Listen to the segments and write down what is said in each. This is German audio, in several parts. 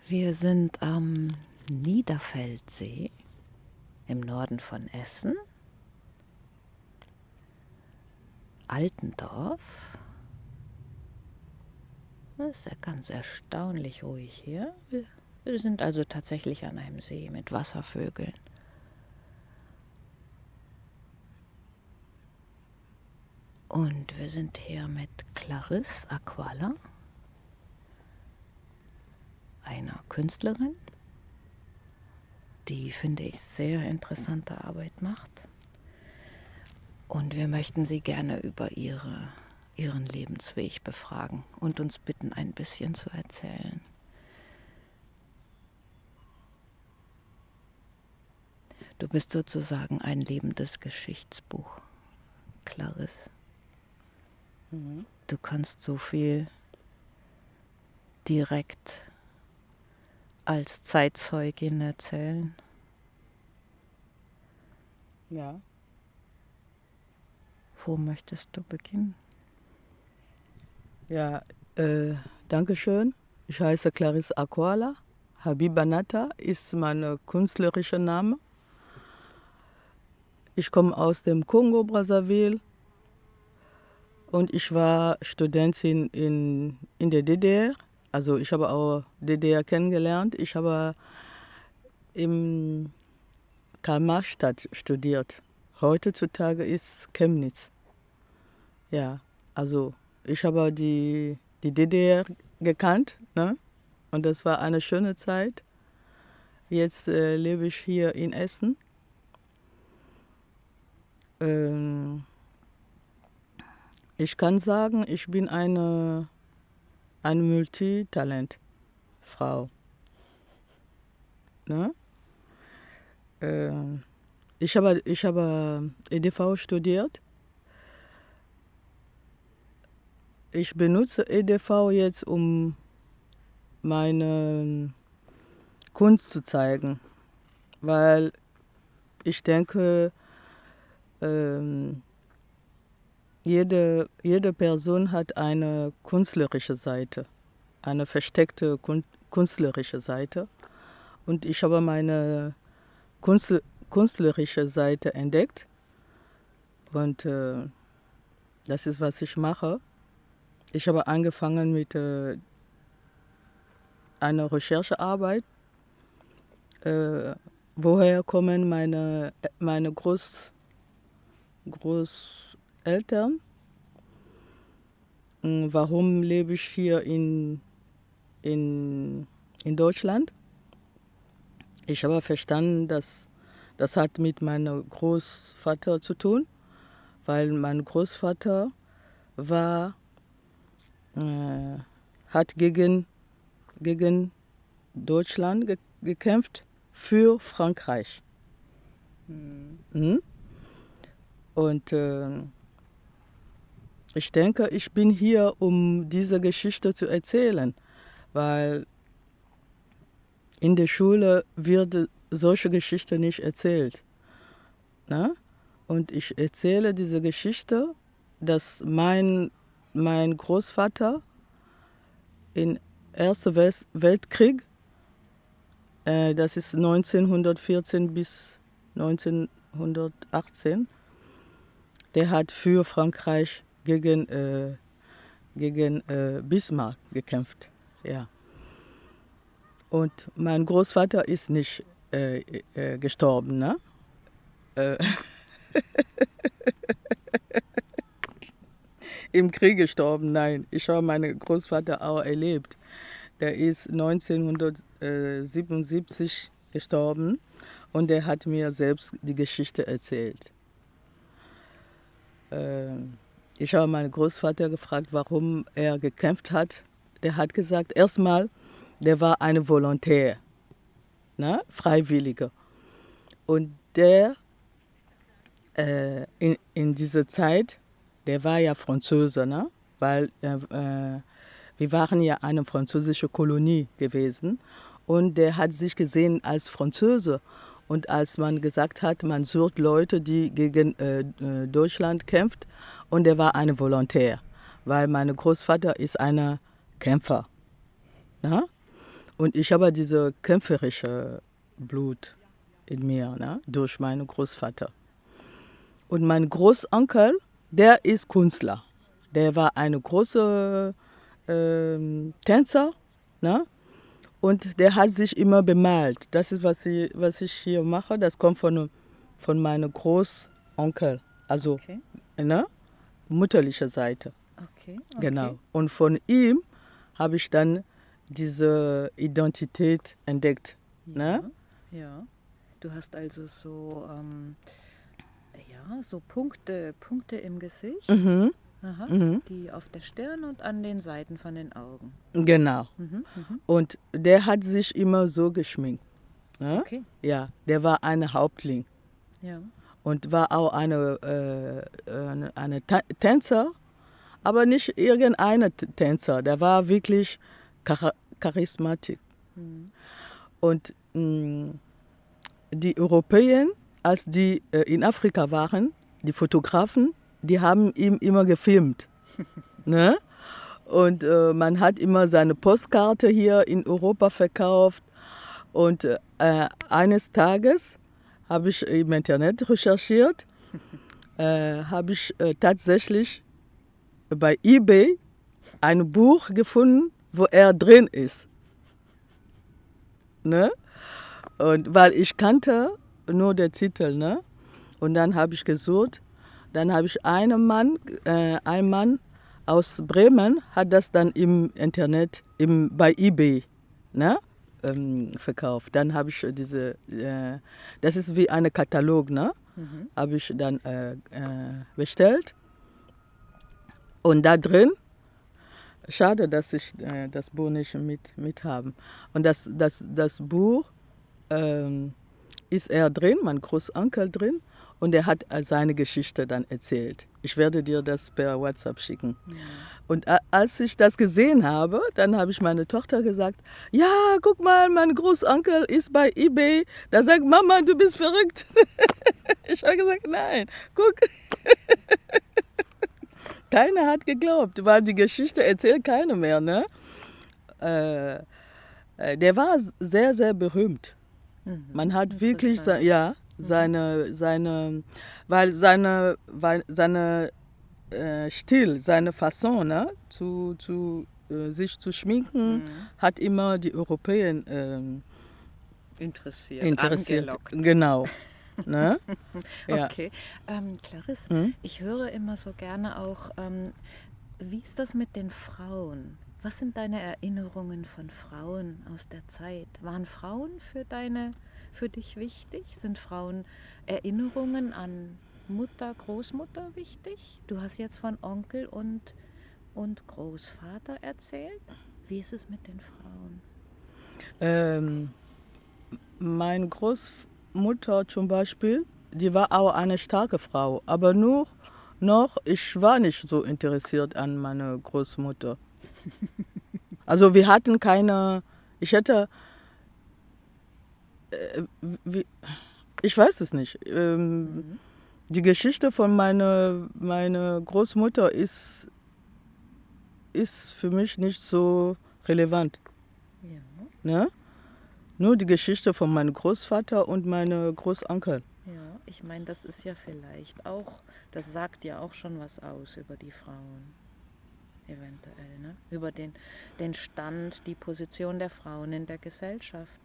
Wir sind am Niederfeldsee im Norden von Essen, Altendorf. Das ist ja ganz erstaunlich ruhig hier. Wir sind also tatsächlich an einem See mit Wasservögeln. Und wir sind hier mit Clarisse Aquala, einer Künstlerin, die, finde ich, sehr interessante Arbeit macht. Und wir möchten sie gerne über ihren Lebensweg befragen und uns bitten, ein bisschen zu erzählen. Du bist sozusagen ein lebendes Geschichtsbuch, Clarisse. Du kannst so viel direkt als Zeitzeugin erzählen. Ja. Wo möchtest du beginnen? Ja, danke schön. Ich heiße Clarisse Aquala. Habiba Natta ist mein künstlerischer Name. Ich komme aus dem Kongo, Brazzaville. Und ich war Studentin in der DDR. Also ich habe auch DDR kennengelernt. Ich habe in Karl-Marx-Stadt studiert. Heutzutage ist Chemnitz. Ja, also ich habe die DDR gekannt, ne? Und das war eine schöne Zeit. Jetzt lebe ich hier in Essen. Ich kann sagen, ich bin eine Multitalentfrau. Ne? Ich habe EDV studiert. Ich benutze EDV jetzt, um meine Kunst zu zeigen, weil ich denke, jede Person hat eine künstlerische Seite, eine versteckte künstlerische Seite. Und ich habe meine künstlerische Seite entdeckt. Und das ist, was ich mache. Ich habe angefangen mit einer Recherchearbeit. Woher kommen meine Großeltern? Warum lebe ich hier in Deutschland? Ich habe verstanden, dass das hat mit meinem Großvater zu tun, weil mein Großvater hat gegen Deutschland gekämpft für Frankreich. Mhm. Und ich denke, ich bin hier, um diese Geschichte zu erzählen, weil in der Schule wird solche Geschichte nicht erzählt. Ne? Und ich erzähle diese Geschichte, dass mein Großvater im Ersten Weltkrieg, das ist 1914 bis 1918, der hat für Frankreich gegen Bismarck gekämpft. Ja. Und mein Großvater ist nicht gestorben, ne? Im Krieg gestorben, nein. Ich habe meinen Großvater auch erlebt. Der ist 1977 gestorben und der hat mir selbst die Geschichte erzählt. Ich habe meinen Großvater gefragt, warum er gekämpft hat. Der hat gesagt, erstmal, der war ein Volontär, ne? Freiwilliger. Und der in dieser Zeit, der war ja Franzose, ne? Weil wir waren ja eine französische Kolonie gewesen. Und der hat sich gesehen als Franzose. Und als man gesagt hat, man sucht Leute, die gegen Deutschland kämpft, und der war ein Volontär, weil mein Großvater ist ein Kämpfer. Ne? Und ich habe diese kämpferische Blut in mir, ne? Durch meinen Großvater. Und mein Großonkel, der ist Künstler. Der war ein großer Tänzer, ne? Und der hat sich immer bemalt. Das ist, was ich hier mache. Das kommt von meinem Großonkel, also Okay, ne? Mütterliche Seite. okay, okay. Genau. Und von ihm habe ich dann diese Identität entdeckt. Ne? Ja, ja. Du hast also so, ja, so Punkte im Gesicht, Mhm. aha, Mhm. die auf der Stirn und an den Seiten von den Augen. Genau. Mhm, mhm. Und der hat sich immer so geschminkt. Ne? Okay, Ja, der war ein Hauptling ja. und war auch eine Tänzer, aber nicht irgendeine Tänzer. Der war wirklich charismatisch. Mhm. Und die Europäer, als die in Afrika waren, die Fotografen, die haben ihn immer gefilmt. Ne? Und man hat immer seine Postkarte hier in Europa verkauft. Und eines Tages habe ich im Internet recherchiert, habe ich tatsächlich bei eBay ein Buch gefunden, wo er drin ist. Ne? Und weil ich kannte nur den Titel, ne? Und dann habe ich gesucht, dann habe ich ein Mann aus Bremen hat das dann im Internet bei eBay, ne? Verkauft. Dann habe ich das ist wie ein Katalog, ne? Mhm. Habe ich dann bestellt. Und da drin, schade, dass ich das Buch nicht mit habe. Und das Buch ist er drin, mein Großonkel drin, und er hat seine Geschichte dann erzählt. Ich werde dir das per WhatsApp schicken. Ja. Und als ich das gesehen habe, dann habe ich meiner Tochter gesagt, ja, guck mal, mein Großonkel ist bei eBay. Da sagt Mama, du bist verrückt. Ich habe gesagt, nein, guck. Keiner hat geglaubt, weil die Geschichte erzählt keiner mehr. Ne? Der war sehr, sehr berühmt. Mhm. Man hat wirklich, Interessant. weil seine Stil, seine Fasson, ne, sich zu schminken, Mhm. hat immer die Europäer Interessiert, interessiert. angelockt. Genau. Ne? Ja. Okay. Clarisse, Hm? ich höre immer so gerne auch, wie ist das mit den Frauen? Was sind deine Erinnerungen von Frauen aus der Zeit? Waren Frauen für dich wichtig? Sind Frauen Erinnerungen an Mutter, Großmutter wichtig? Du hast jetzt von Onkel und Großvater erzählt. Wie ist es mit den Frauen? Ähm, Meine Großmutter zum Beispiel, die war auch eine starke Frau, aber nur noch, ich war nicht so interessiert an meiner Großmutter. Also wir hatten keine, ich hätte, wie, ich weiß es nicht. Mhm. Die Geschichte von meiner Großmutter ist für mich nicht so relevant. Ja. Ne? Nur die Geschichte von meinem Großvater und meinem Großonkel. Ja, ich meine, das ist ja vielleicht auch, das sagt ja auch schon was aus über die Frauen, eventuell, ne? Über den Stand, die Position der Frauen in der Gesellschaft.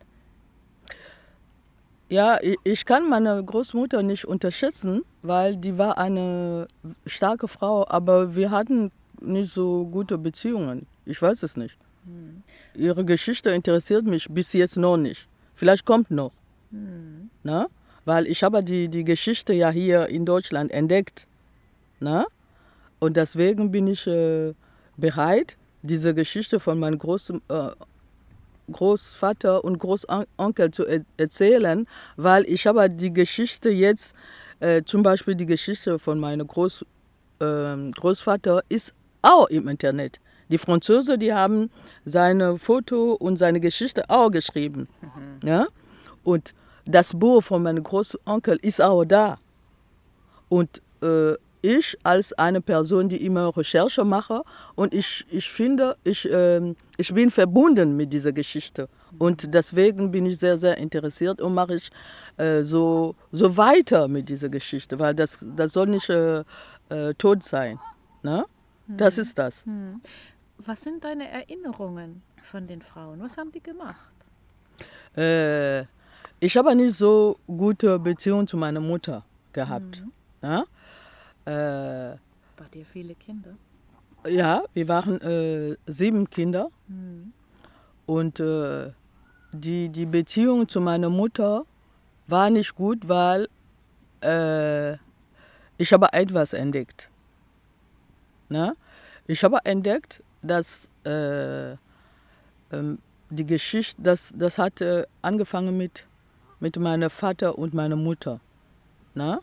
Ja, ich kann meine Großmutter nicht unterschätzen, weil die war eine starke Frau, aber wir hatten nicht so gute Beziehungen. Ich weiß es nicht. Hm. Ihre Geschichte interessiert mich bis jetzt noch nicht. Vielleicht kommt noch, Hm. ne? Weil ich habe die Geschichte ja hier in Deutschland entdeckt, ne? Und deswegen bin ich bereit, diese Geschichte von meinem Großvater und Großonkel zu erzählen, weil ich habe die Geschichte jetzt, zum Beispiel die Geschichte von meinem Großvater ist auch im Internet. Die Franzosen, die haben seine Foto und seine Geschichte auch geschrieben. Mhm. Ja? Und das Buch von meinem Großonkel ist auch da. Und ich als eine Person, die immer Recherche mache und ich finde, ich bin verbunden mit dieser Geschichte. Und deswegen bin ich sehr, sehr interessiert und mache ich so weiter mit dieser Geschichte, weil das soll nicht tot sein. Ne? Das ist das. Was sind deine Erinnerungen von den Frauen? Was haben die gemacht? Ich habe nicht so gute Beziehung zu meiner Mutter gehabt. Ne? Bei dir viele Kinder? Ja, wir waren 7 Kinder und die Beziehung zu meiner Mutter war nicht gut, weil ich habe etwas entdeckt. Ne? Ich habe entdeckt, dass die Geschichte, das hat angefangen mit meinem Vater und meiner Mutter. Ne?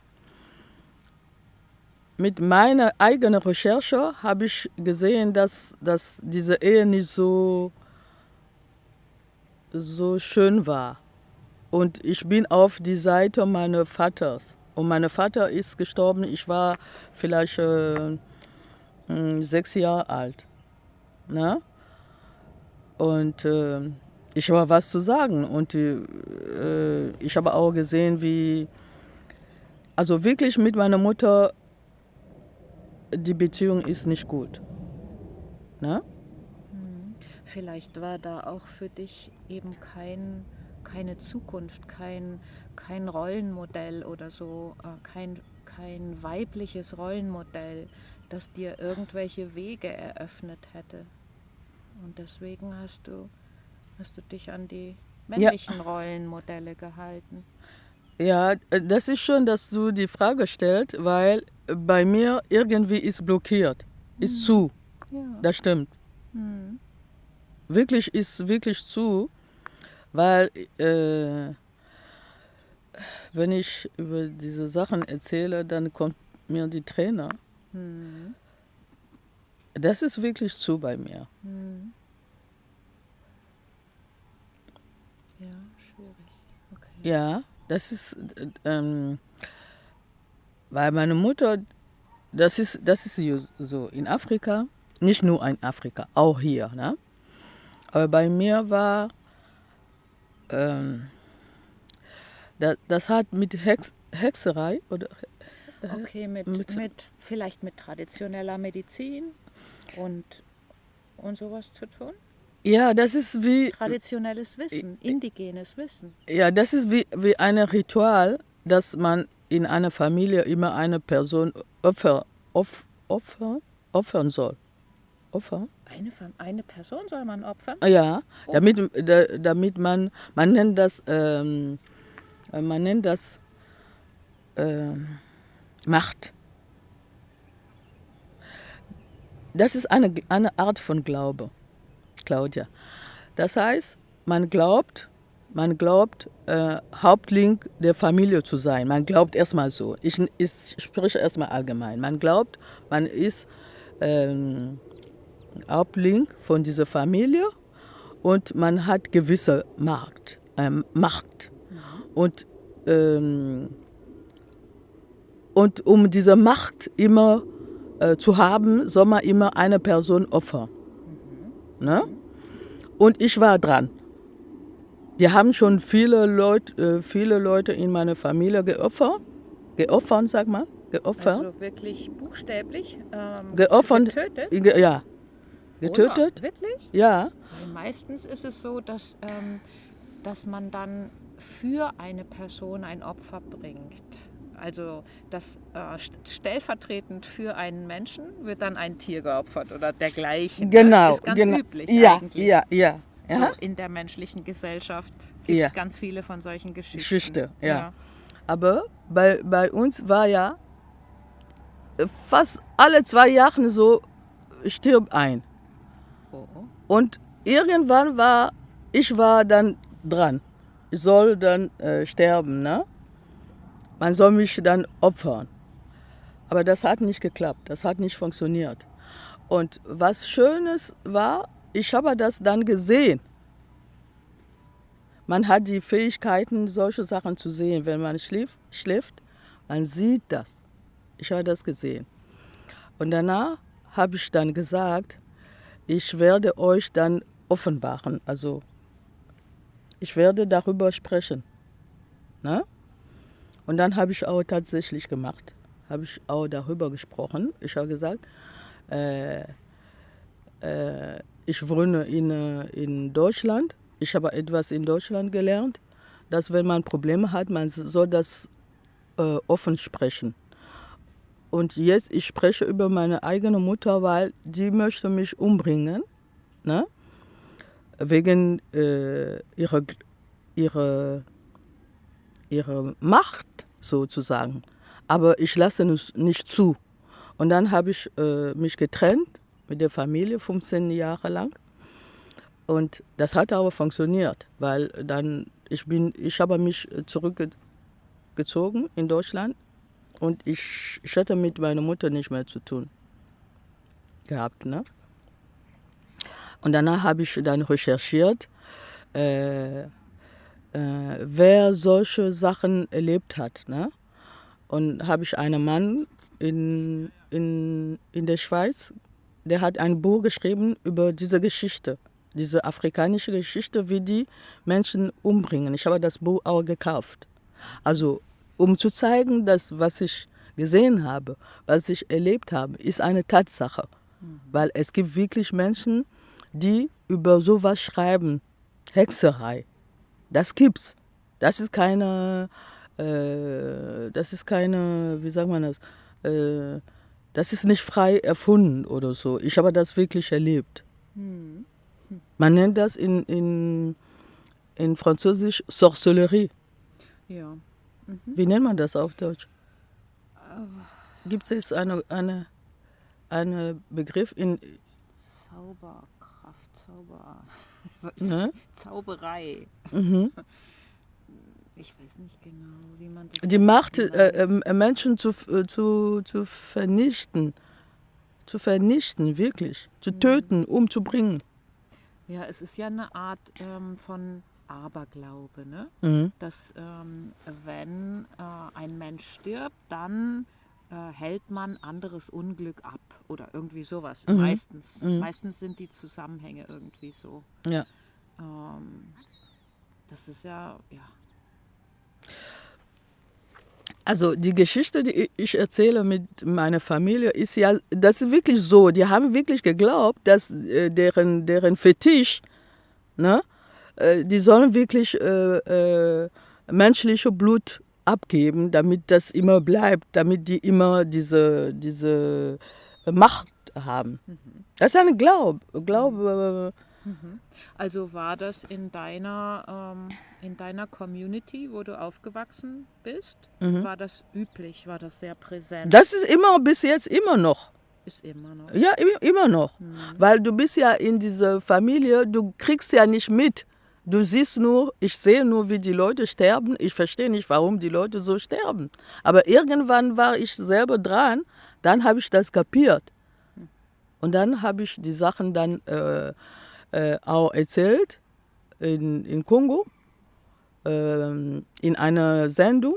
Mit meiner eigenen Recherche habe ich gesehen, dass diese Ehe nicht so schön war. Und ich bin auf die Seite meines Vaters. Und mein Vater ist gestorben, ich war vielleicht 6 Jahre alt. Ne? Und ich habe was zu sagen. Und ich habe auch gesehen, wie, also wirklich mit meiner Mutter, die Beziehung ist nicht gut. Ne? Vielleicht war da auch für dich eben keine Zukunft, kein Rollenmodell oder so, kein weibliches Rollenmodell, das dir irgendwelche Wege eröffnet hätte. Und deswegen hast du dich an die männlichen Rollenmodelle gehalten. Ja, das ist schön, dass du die Frage stellst, weil bei mir irgendwie ist blockiert, ist zu. Ja. Das stimmt. Wirklich ist wirklich zu, weil wenn ich über diese Sachen erzähle, dann kommt mir die Träne. Das ist wirklich zu bei mir. Ja, schwierig. Okay. Ja, das ist, weil meine Mutter, das ist so in Afrika, nicht nur in Afrika, auch hier. Ne? Aber bei mir war, das hat mit Hexerei oder Okay, vielleicht mit traditioneller Medizin und sowas zu tun? ja, das ist wie, Traditionelles Wissen, indigenes Wissen. ja, das ist wie ein Ritual, dass man in einer Familie immer eine Person opfern soll. Opfern? Eine Person soll man opfern? Ja, damit man nennt das, Macht. Das ist eine Art von Glaube, Claudia. Das heißt, man glaubt, Hauptling der Familie zu sein. Man glaubt erstmal so. Ich spreche erstmal allgemein. Man glaubt, man ist Hauptling von dieser Familie und man hat gewisse Macht. Und um diese Macht immer zu haben, soll man immer eine Person opfern. Ne? Und ich war dran. Wir haben schon viele Leute in meiner Familie geopfert, sag mal, geopfert. Also wirklich buchstäblich Geopfert, getötet? Ja, getötet. Oder? Wirklich? Ja, Weil meistens ist es so, dass man dann für eine Person ein Opfer bringt. Also das stellvertretend für einen Menschen wird dann ein Tier geopfert oder dergleichen. genau. Das ist ganz üblich Ja, eigentlich. ja. So in der menschlichen Gesellschaft gibt es ganz viele von solchen Geschichten. Ja. Aber bei uns war ja fast alle 2 Jahre so, stirbt ein. Oh. Und irgendwann war ich dann dran. Ich soll dann sterben, ne? Man soll mich dann opfern. Aber das hat nicht geklappt, das hat nicht funktioniert. Und was Schönes war, ich habe das dann gesehen. Man hat die Fähigkeiten, solche Sachen zu sehen. Wenn man schläft, man sieht das. Ich habe das gesehen. Und danach habe ich dann gesagt, ich werde euch dann offenbaren. Also ich werde darüber sprechen. Ne? Und dann habe ich auch tatsächlich gemacht. Habe ich auch darüber gesprochen. Ich habe gesagt, ich wohne in Deutschland. Ich habe etwas in Deutschland gelernt, dass wenn man Probleme hat, man soll das offen sprechen. Und jetzt, ich spreche über meine eigene Mutter, weil die möchte mich umbringen, ne? Wegen ihrer Macht sozusagen. Aber ich lasse es nicht zu. Und dann habe ich mich getrennt mit der Familie 15 Jahre lang. Und das hat aber funktioniert, weil dann ich habe mich zurückgezogen in Deutschland und ich hatte mit meiner Mutter nicht mehr zu tun gehabt. Ne? Und danach habe ich dann recherchiert, wer solche Sachen erlebt hat. Ne? Und habe ich einen Mann in der Schweiz, der hat ein Buch geschrieben über diese Geschichte, diese afrikanische Geschichte, wie die Menschen umbringen. Ich habe das Buch auch gekauft. Also um zu zeigen, dass was ich gesehen habe, was ich erlebt habe, ist eine Tatsache. Weil es gibt wirklich Menschen, die über sowas schreiben. Hexerei. Das gibt's. Das ist keine, wie sagt man das? Das ist nicht frei erfunden oder so. Ich habe das wirklich erlebt. Man nennt das in Französisch Sorcellerie. Ja. Wie nennt man das auf Deutsch? Gibt es einen Begriff in... Zauberkraft, Ne? Zauberei. Mhm. Ich weiß nicht genau, wie man das... Die Macht, nennt. Menschen zu vernichten. Zu vernichten, wirklich. Zu töten, umzubringen. Ja, es ist ja eine Art von Aberglaube, ne? Mhm. Dass wenn ein Mensch stirbt, dann hält man anderes Unglück ab oder irgendwie sowas. Meistens. Meistens sind die Zusammenhänge irgendwie so. Ja. Das ist ja. Also die Geschichte, die ich erzähle mit meiner Familie, ist ja, das ist wirklich so. Die haben wirklich geglaubt, dass deren Fetisch, ne, die sollen wirklich menschliche Blut abgeben, damit das immer bleibt, damit die immer diese Macht haben. Das ist ein Glaube. Also war das in deiner Community, wo du aufgewachsen bist, war das üblich, war das sehr präsent? Das ist bis jetzt immer noch. Ist immer noch. Ja, immer noch. Weil du bist ja in dieser Familie, du kriegst ja nicht mit. Du siehst nur, ich sehe nur, wie die Leute sterben. Ich verstehe nicht, warum die Leute so sterben. Aber irgendwann war ich selber dran, dann habe ich das kapiert. Und dann habe ich die Sachen dann auch erzählt in Kongo, in einer Sendung.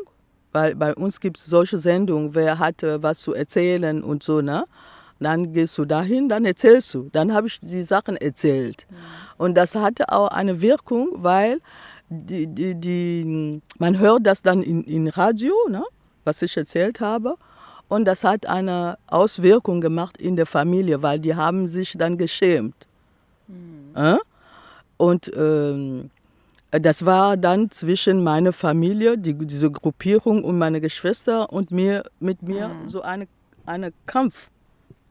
Weil bei uns gibt es solche Sendungen, wer hat was zu erzählen und so, ne? Dann gehst du dahin, dann erzählst du. Dann habe ich die Sachen erzählt. Und das hatte auch eine Wirkung, weil man hört das dann in Radio, ne, was ich erzählt habe. Und das hat eine Auswirkung gemacht in der Familie, weil die haben sich dann geschämt. Und das war dann zwischen meiner Familie, diese Gruppierung und meine Geschwister und mit mir so eine Kampf.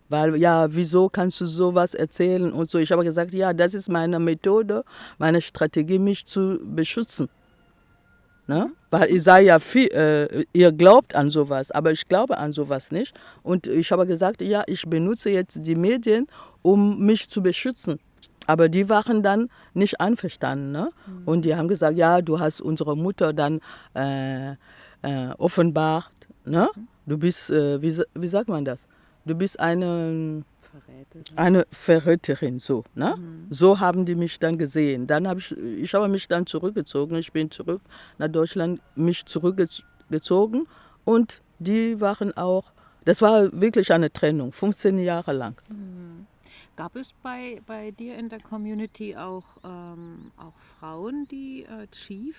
Weil, ja, wieso kannst du sowas erzählen und so. Ich habe gesagt, ja, das ist meine Methode, meine Strategie, mich zu beschützen. Ne? Weil ich sage ja, ihr glaubt an sowas, aber ich glaube an sowas nicht. Und ich habe gesagt, ja, ich benutze jetzt die Medien, um mich zu beschützen. Aber die waren dann nicht einverstanden. Ne? Und die haben gesagt, ja, du hast unsere Mutter dann offenbart. Ne? Du bist, wie sagt man das? Du bist eine Verräterin, so. Ne? So haben die mich dann gesehen. Dann ich habe mich dann zurückgezogen. Ich bin zurück nach Deutschland, mich zurückgezogen. Und die waren auch Das war wirklich eine Trennung, 15 Jahre lang. Gab es bei dir in der Community auch Frauen, die Chief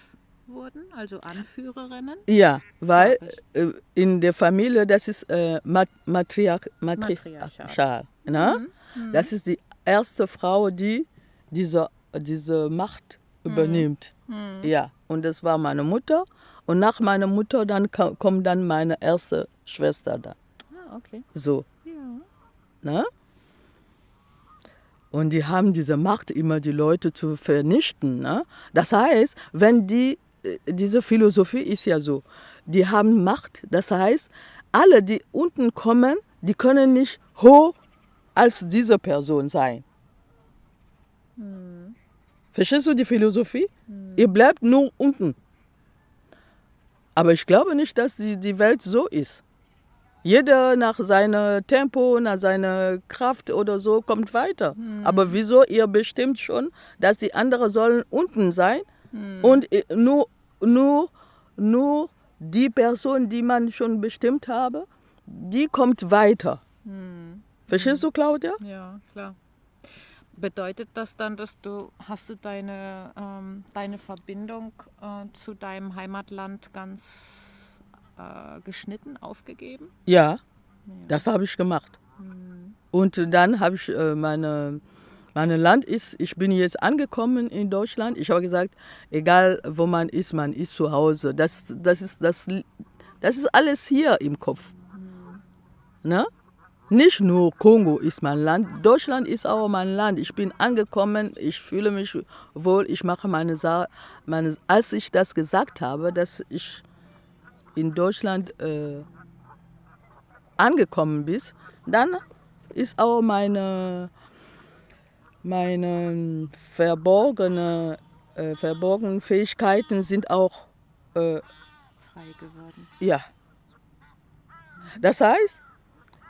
wurden, also Anführerinnen? Ja, weil Gab es. in der Familie, das ist Matriarchat. matriarchal. Ne? Das ist die erste Frau, die diese Macht übernimmt. Ja, und das war meine Mutter. Und nach meiner Mutter dann kommt dann meine erste Schwester da. Ah, okay. So, Ja. ne? Und die haben diese Macht, immer die Leute zu vernichten. Ne? Das heißt, wenn diese Philosophie ist ja so, die haben Macht. Das heißt, alle, die unten kommen, die können nicht hoch als diese Person sein. Verstehst du die Philosophie? Ihr bleibt nur unten. Aber ich glaube nicht, dass die Welt so ist. Jeder nach seinem Tempo, nach seiner Kraft oder so kommt weiter. Aber wieso? Ihr bestimmt schon, dass die anderen sollen unten sein und nur die Person, die man schon bestimmt habe, die kommt weiter. Verstehst du, Claudia? Ja, klar. Bedeutet das dann, dass hast du deine Verbindung zu deinem Heimatland ganz geschnitten aufgegeben? Ja, das habe ich gemacht. Und dann habe ich mein Land ist, ich bin jetzt angekommen in Deutschland. Ich habe gesagt, egal wo man ist zu Hause. Das ist alles hier im Kopf. Ne? Nicht nur Kongo ist mein Land, Deutschland ist auch mein Land. Ich bin angekommen, ich fühle mich wohl, ich mache meine Sache. Als ich das gesagt habe, dass ich in Deutschland angekommen bin, dann ist auch meine verborgenen Fähigkeiten sind auch Frei geworden. ja. Das heißt,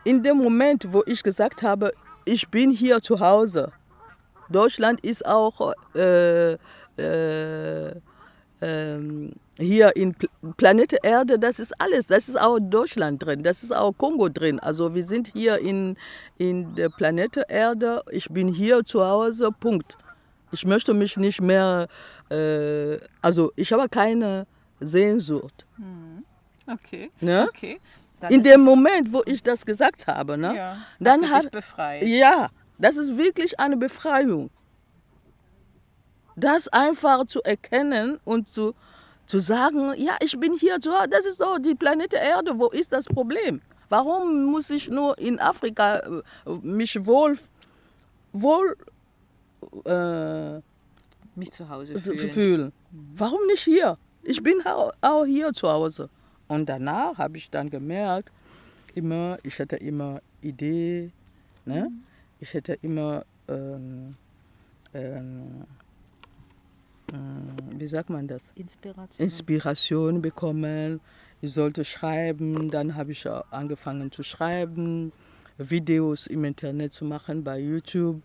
in dem Moment, wo ich gesagt habe, ich bin hier zu Hause, Deutschland ist auch hier in Planet Erde, das ist alles, das ist auch Deutschland drin, das ist auch Kongo drin. Also wir sind hier in der Planet Erde, ich bin hier zu Hause, Punkt. Ich möchte mich nicht mehr, also ich habe keine Sehnsucht. Okay, Ne? okay. Dann In ist dem es- Moment, wo ich das gesagt habe, ne? Ja, Dann hast du dich befreit. ja, das ist wirklich eine Befreiung. Das einfach zu erkennen und zu sagen, ja, ich bin hier zu Hause, das ist doch die Planet Erde, wo ist das Problem? Warum muss ich nur in Afrika mich wohl Mich zu Hause fühlen. fühlen? Warum nicht hier? Ich bin auch hier zu Hause. Und danach habe ich dann gemerkt, ich hatte immer Ideen, ne? Ich hatte immer, wie sagt man das? Inspiration bekommen. Ich sollte schreiben, dann habe ich angefangen zu schreiben, Videos im Internet zu machen, bei YouTube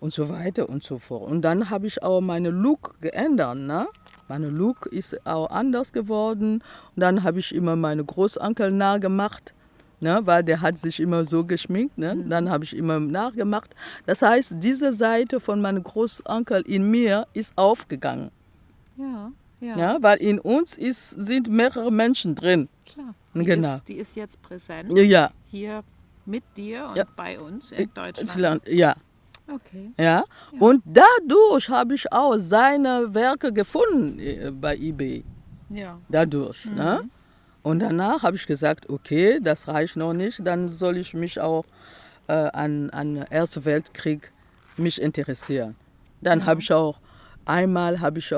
und so weiter und so fort. Und dann habe ich auch meinen Look geändert. Ne? Mein Look ist auch anders geworden. Und dann habe ich immer meinen Großonkel nachgemacht, ne? Weil der hat sich immer so geschminkt. Ne? Dann habe ich immer nachgemacht. Das heißt, diese Seite von meinem Großonkel in mir ist aufgegangen. Ja, ja, Ja? Weil in uns sind mehrere Menschen drin. klar. Genau. Die ist jetzt präsent. Ja. Hier mit dir und Ja. bei uns in Deutschland. Ja. Okay. Ja. Und dadurch habe ich auch seine Werke gefunden bei eBay. Ja. Dadurch. Ne? Und danach habe ich gesagt, okay, das reicht noch nicht, dann soll ich mich auch an den Ersten Weltkrieg mich interessieren. Dann habe ich auch, einmal habe ich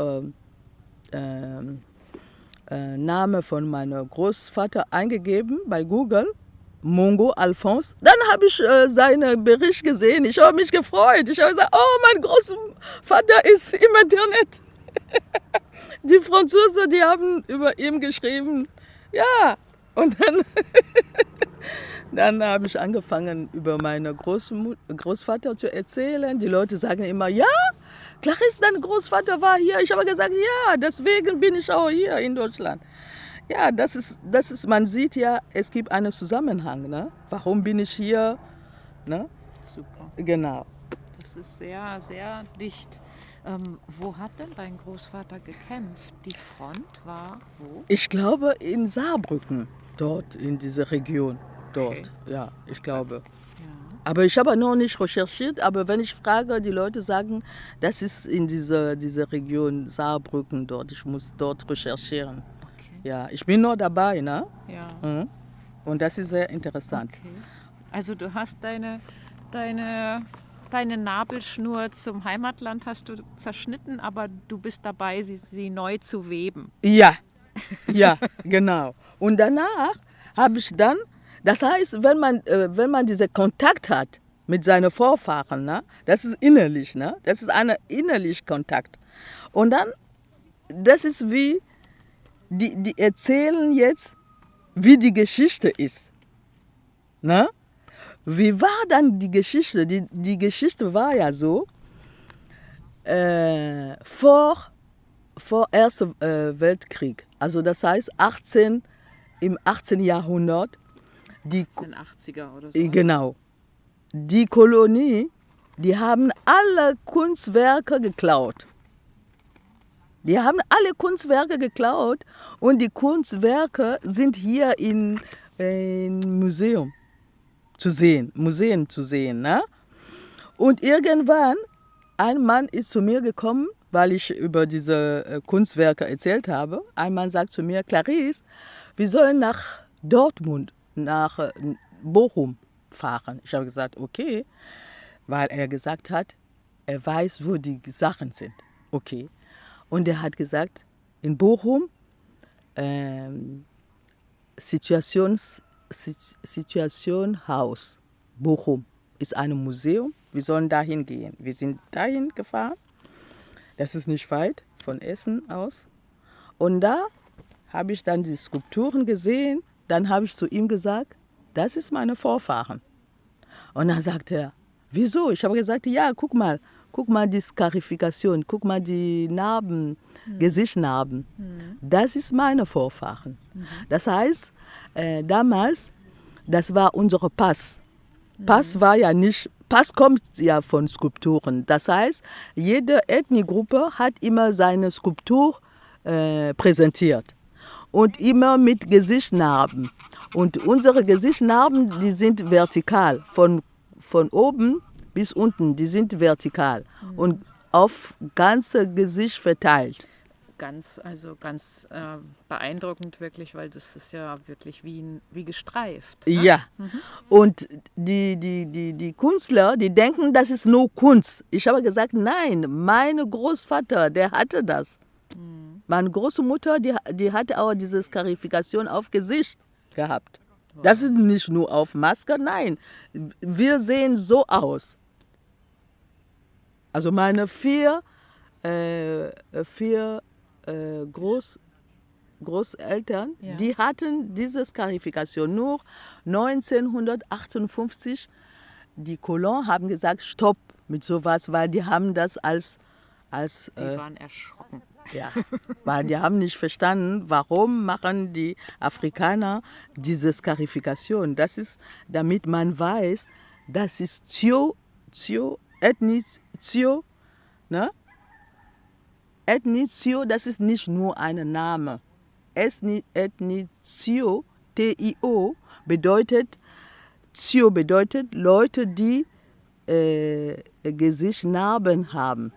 Name von meinem Großvater eingegeben bei Google, Mongo Alphonse. Dann habe ich seinen Bericht gesehen. Ich habe mich gefreut. Ich habe gesagt, oh, mein Großvater ist im Internet. Die Franzosen, die haben über ihn geschrieben. Ja, und dann habe ich angefangen, über meinen Großvater zu erzählen. Die Leute sagen immer, ja, Clarisse, dein Großvater war hier. Ich habe gesagt, ja, deswegen bin ich auch hier in Deutschland. Ja, man sieht ja, es gibt einen Zusammenhang. Ne? Warum bin ich hier? Ne? Super. Genau. Das ist sehr, sehr dicht. Wo hat denn dein Großvater gekämpft? Die Front war wo? Ich glaube in Saarbrücken, dort in dieser Region. Okay. Dort, ja, ich glaube. Ja. Aber ich habe noch nicht recherchiert, aber wenn ich frage, die Leute sagen, das ist in dieser Region Saarbrücken dort. Ich muss dort recherchieren. Okay. Ja, ich bin noch dabei, ne? Ja. Mhm. Und das ist sehr interessant. Okay. Also du hast deine Nabelschnur zum Heimatland hast du zerschnitten, aber du bist dabei, sie neu zu weben. Ja, ja, genau. Und danach habe ich dann, das heißt, wenn man diesen Kontakt hat mit seinen Vorfahren, ne, das ist innerlich, ne, das ist ein innerlicher Kontakt. Und dann, das ist wie, die erzählen jetzt, wie die Geschichte ist. Ne? Wie war dann die Geschichte? Die Geschichte war ja so, vor Ersten Weltkrieg, also das heißt im 18. Jahrhundert, die, 1880er oder so. genau, die Kolonie, die haben alle Kunstwerke geklaut. Die haben alle Kunstwerke geklaut und die Kunstwerke sind hier in Museen zu sehen. Ne? Und irgendwann, ein Mann ist zu mir gekommen, weil ich über diese Kunstwerke erzählt habe. Ein Mann sagt zu mir, Clarisse, wir sollen nach Dortmund, nach Bochum fahren. Ich habe gesagt, okay, weil er gesagt hat, er weiß, wo die Sachen sind. Okay. Und er hat gesagt, in Bochum, Situationhaus Bochum ist ein Museum. Wir sollen dahin gehen. Wir sind dahin gefahren. Das ist nicht weit von Essen aus. Und da habe ich dann die Skulpturen gesehen. Dann habe ich zu ihm gesagt, das ist meine Vorfahren. Und dann sagt er, wieso? Ich habe gesagt, ja, guck mal die Skarifikation, guck mal die Narben, Gesichtsnarben. Das ist meine Vorfahren. Das heißt, damals, das war unser Pass. Pass kommt ja von Skulpturen. Das heißt, jede Ethniegruppe hat immer seine Skulptur präsentiert. Und immer mit Gesichtsnarben. Und unsere Gesichtsnarben, die sind vertikal. Von oben bis unten, die sind vertikal. Und auf ganze Gesicht verteilt. Ganz beeindruckend wirklich, weil das ist ja wirklich wie gestreift. Ne? Ja. Und die Künstler, die denken, das ist nur Kunst. Ich habe gesagt, nein, mein Großvater, der hatte das. Meine Großmutter, die hatte auch diese Skarifikation auf Gesicht gehabt. Wow. Das ist nicht nur auf Maske, nein. Wir sehen so aus. Also meine vier Großeltern, ja, die hatten diese Skarifikation. Nur 1958, die Colons haben gesagt, stopp mit sowas, weil die haben das als die waren erschrocken. Ja, weil die haben nicht verstanden, warum machen die Afrikaner diese Skarifikation. Das ist, damit man weiß, das ist Ethnie Tio, ne? Ethnie Tio, das ist nicht nur ein Name. Ethnie Tio, T-I-O, bedeutet Leute, die Gesichtsnarben haben.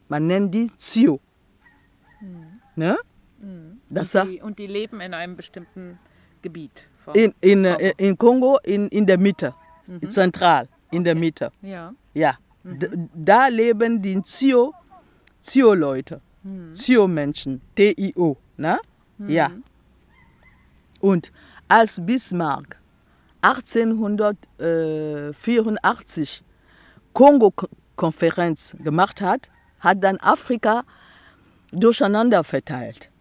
Man nennt die Tio. Ne? Und die leben in einem bestimmten Gebiet. In Kongo, in der Mitte, zentral, in der Mitte. Ja. Ja. Da leben die Tio-Leute, Tio-Menschen, T-I-O. Ne? Ja. Und als Bismarck 1884 Kongo-Konferenz gemacht hat, hat dann Afrika durcheinander verteilt.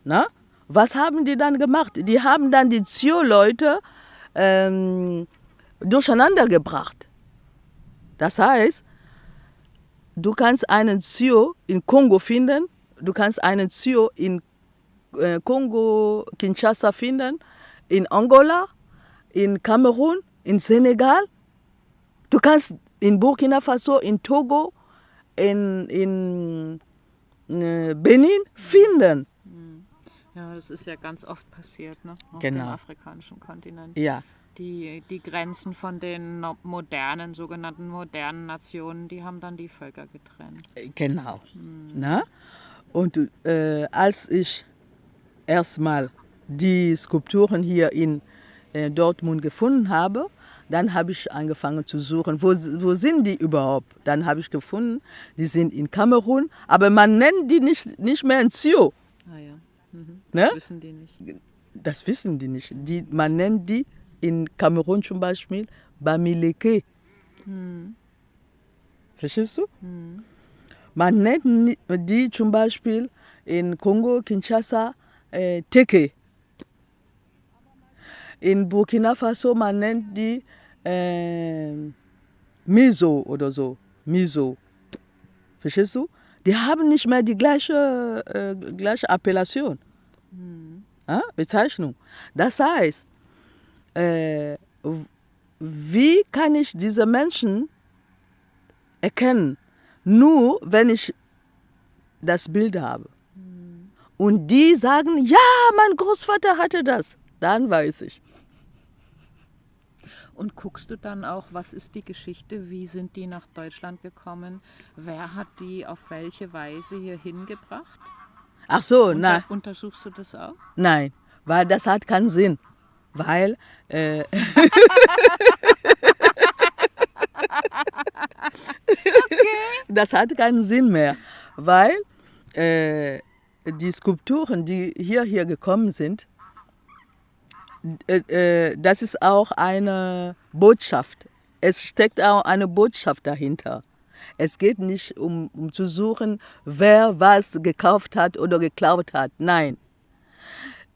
Na? Was haben die dann gemacht? Die haben dann die Tio-Leute durcheinander gebracht. Das heißt, du kannst einen Tio in Kongo finden, du kannst einen Tio in Kongo, Kinshasa finden, in Angola, in Kamerun, in Senegal. Du kannst in Burkina Faso, in Togo, in Benin finden. Ja, das ist ja ganz oft passiert, ne? Auf Genau. dem afrikanischen Kontinent. Ja, Die Grenzen von den sogenannten modernen Nationen, die haben dann die Völker getrennt. genau. Na? Und als ich erstmal die Skulpturen hier in Dortmund gefunden habe, dann habe ich angefangen zu suchen, wo sind die überhaupt? Dann habe ich gefunden, die sind in Kamerun, aber man nennt die nicht mehr in Sio. Ah ja, Ne? das wissen die nicht. Das wissen die nicht. Man nennt die in Kamerun zum Beispiel Bamileke. Verstehst du? Man nennt die zum Beispiel in Kongo, Kinshasa, Teke. In Burkina Faso, man nennt die Miso oder so. Miso. Verstehst du? Die haben nicht mehr die gleiche Appellation. Bezeichnung. Das heißt, wie kann ich diese Menschen erkennen? Nur wenn ich das Bild habe. Und die sagen, ja, mein Großvater hatte das. Dann weiß ich. Und guckst du dann auch, was ist die Geschichte, wie sind die nach Deutschland gekommen, wer hat die auf welche Weise hier hingebracht? Ach so, nein. Untersuchst du das auch? Nein, weil das hat keinen Sinn. Weil das hat keinen Sinn mehr. Weil die Skulpturen, die hier gekommen sind, das ist auch eine Botschaft. Es steckt auch eine Botschaft dahinter. Es geht nicht um zu suchen, wer was gekauft hat oder geklaut hat. Nein.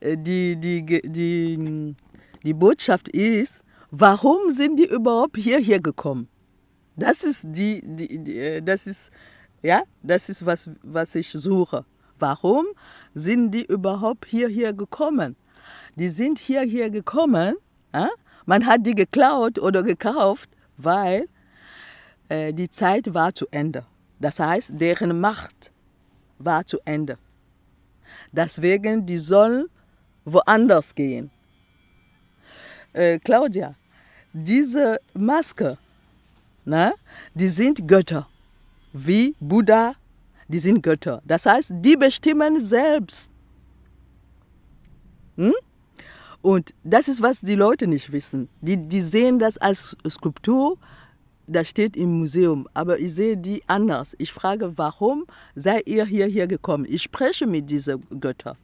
Die Botschaft ist, warum sind die überhaupt hierher gekommen? Das ist was ich suche. Warum sind die überhaupt hierher gekommen? Die sind hierher gekommen, man hat die geklaut oder gekauft, weil die Zeit war zu Ende. Das heißt, deren Macht war zu Ende. Deswegen, die sollen woanders gehen. Claudia, diese Maske, die sind Götter. Wie Buddha, die sind Götter. Das heißt, die bestimmen selbst. Und das ist, was die Leute nicht wissen. Die sehen das als Skulptur, das steht im Museum, aber ich sehe die anders. Ich frage, warum seid ihr hierher gekommen? Ich spreche mit diesen Göttern.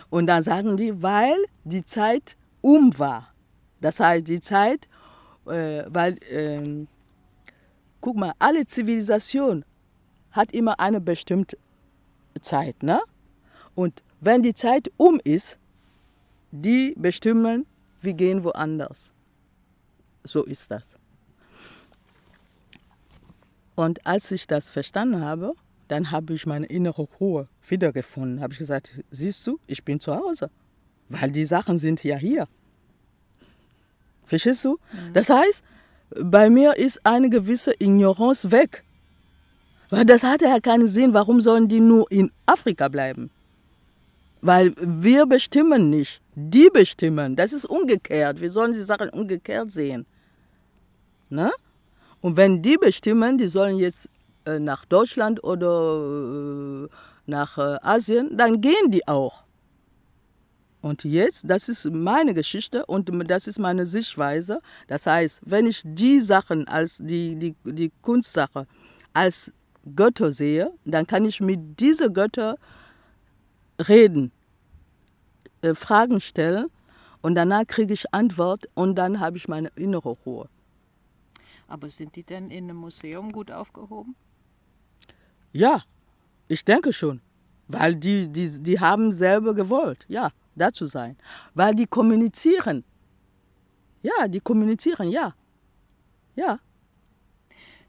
Und dann sagen die, weil die Zeit war. Das heißt, die Zeit, guck mal, alle Zivilisation hat immer eine bestimmte Zeit. Und wenn die Zeit ist, die bestimmen, wir gehen woanders. So ist das. Und als ich das verstanden habe, dann habe ich meine innere Ruhe wiedergefunden. Habe ich gesagt, siehst du, ich bin zu Hause, weil die Sachen sind ja hier. Verstehst du? Das heißt, bei mir ist eine gewisse Ignoranz weg. Weil das hat ja keinen Sinn. Warum sollen die nur in Afrika bleiben? Weil wir bestimmen nicht. Die bestimmen. Das ist umgekehrt. Wir sollen die Sachen umgekehrt sehen. Und wenn die bestimmen, die sollen jetzt nach Deutschland oder nach Asien, dann gehen die auch. Und jetzt, das ist meine Geschichte und das ist meine Sichtweise. Das heißt, wenn ich die Sachen als die Kunstsache als Götter sehe, dann kann ich mit diesen Göttern reden, Fragen stellen und danach kriege ich Antwort und dann habe ich meine innere Ruhe. Aber sind die denn in einem Museum gut aufgehoben? Ja, ich denke schon. Weil die haben selber gewollt, ja, da zu sein. Weil die kommunizieren. Ja, die kommunizieren, ja. Ja.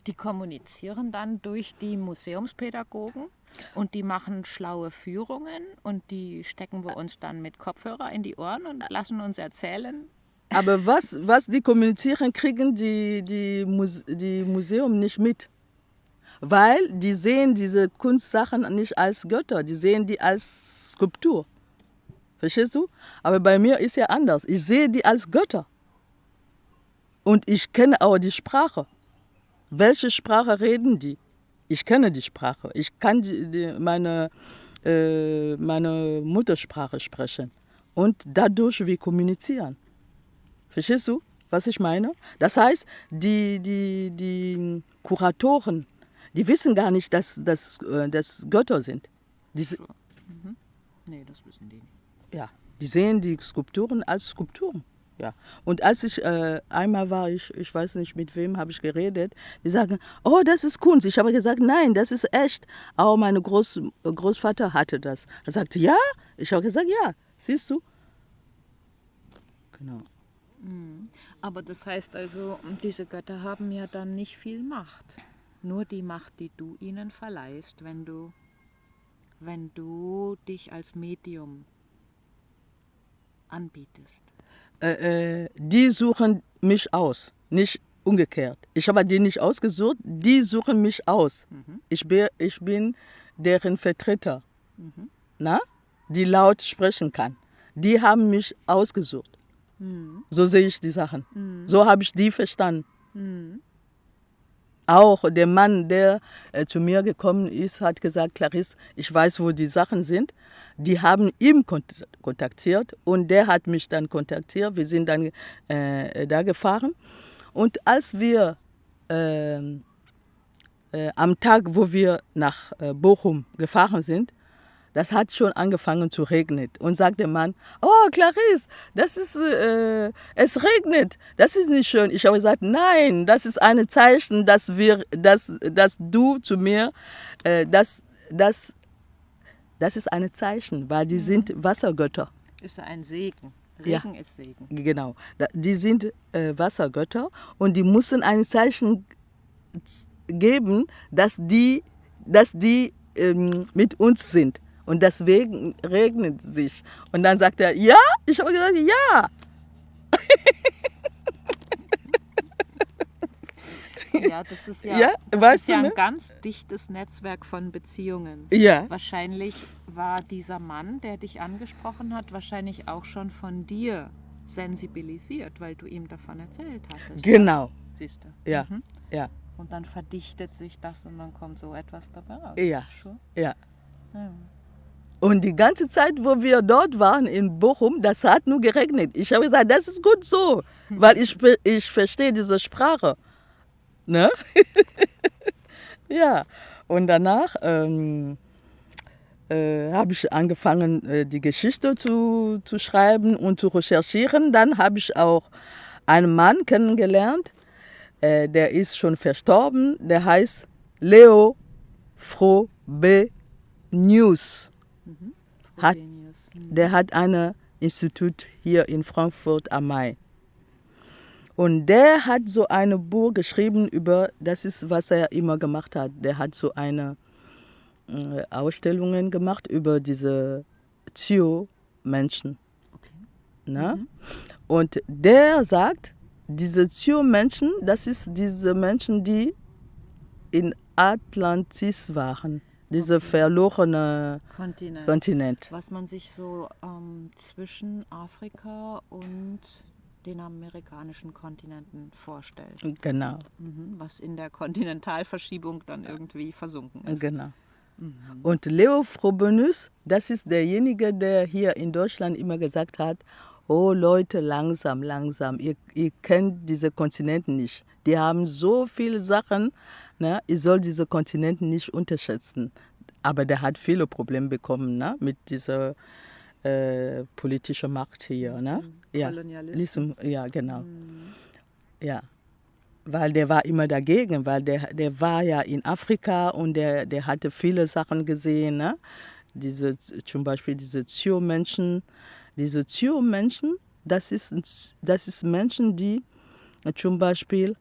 Die kommunizieren dann durch die Museumspädagogen? Und die machen schlaue Führungen und die stecken wir uns dann mit Kopfhörer in die Ohren und lassen uns erzählen. Aber was die kommunizieren, kriegen die Museum nicht mit. Weil die sehen diese Kunstsachen nicht als Götter, die sehen die als Skulptur. Verstehst du? Aber bei mir ist ja anders. Ich sehe die als Götter. Und ich kenne auch die Sprache. Welche Sprache reden die? Ich kenne die Sprache. Ich kann meine Muttersprache sprechen. Und dadurch wir kommunizieren. Verstehst du, was ich meine? Das heißt, die Kuratoren, die wissen gar nicht, dass das Götter sind. Nee, das wissen die nicht. Ja, die sehen die Skulpturen als Skulpturen. Ja. Und als ich einmal war, ich weiß nicht mit wem habe ich geredet, die sagen, oh, das ist Kunst. Ich habe gesagt, nein, das ist echt. Auch mein Großvater hatte das. Er sagte, ja. Ich habe gesagt, ja, siehst du. Genau. Aber das heißt also, diese Götter haben ja dann nicht viel Macht. Nur die Macht, die du ihnen verleihst, wenn du dich als Medium anbietest. Die suchen mich aus, nicht umgekehrt. Ich habe die nicht ausgesucht, die suchen mich aus. Ich bin deren Vertreter, die laut sprechen kann. Die haben mich ausgesucht. So sehe ich die Sachen. So habe ich die verstanden. Auch der Mann, der zu mir gekommen ist, hat gesagt, Clarisse, ich weiß, wo die Sachen sind. Die haben ihn kontaktiert und der hat mich dann kontaktiert. Wir sind dann da gefahren. Und als wir am Tag, wo wir nach Bochum gefahren sind, das hat schon angefangen zu regnen. Und sagt der Mann, oh Clarisse, es regnet, das ist nicht schön. Ich habe gesagt, nein, das ist ein Zeichen, dass du zu mir, das ist ein Zeichen, weil die sind Wassergötter. Ist ein Segen. Regen ist Segen. Genau, die sind Wassergötter und die müssen ein Zeichen geben, dass die mit uns sind. Und deswegen regnet es sich. Und dann sagt er, ja? Ich habe gesagt, ja. Ja, das ist ja ein ganz dichtes Netzwerk von Beziehungen. Ja. Wahrscheinlich war dieser Mann, der dich angesprochen hat, wahrscheinlich auch schon von dir sensibilisiert, weil du ihm davon erzählt hattest. Genau. Siehst du? Ja, ja. Und dann verdichtet sich das und dann kommt so etwas dabei raus. Ja, Schon? ja. Ja. Und die ganze Zeit, wo wir dort waren in Bochum, das hat nur geregnet. Ich habe gesagt, das ist gut so, weil ich verstehe diese Sprache. Ne? Ja, und danach habe ich angefangen, die Geschichte zu schreiben und zu recherchieren. Dann habe ich auch einen Mann kennengelernt, der ist schon verstorben, der heißt Leo Frobenius. Der hat ein Institut hier in Frankfurt am Main. Und der hat so ein Buch geschrieben über, das ist, was er immer gemacht hat. Der hat so eine Ausstellungen gemacht über diese Zio-Menschen. Okay. Ne? Und der sagt, diese Zio-Menschen, das ist diese Menschen, die in Atlantis waren. Dieser verlorene Kontinent. Was man sich so zwischen Afrika und den amerikanischen Kontinenten vorstellt. Genau. Was in der Kontinentalverschiebung dann irgendwie versunken ist. Genau. Und Leo Frobenius, das ist derjenige, der hier in Deutschland immer gesagt hat, oh Leute, langsam, langsam, ihr kennt diese Kontinente nicht. Die haben so viele Sachen, ne? Ihr sollt diese Kontinente nicht unterschätzen. Aber der hat viele Probleme bekommen, ne? Mit dieser politischen Macht hier. Ne? Kolonialismus. Ja, genau. Ja. Weil der war immer dagegen, weil der war ja in Afrika und der hatte viele Sachen gesehen. Ne? Zum Beispiel diese Zio-Menschen. Diese Zio-Menschen, das ist Menschen, die zum Beispiel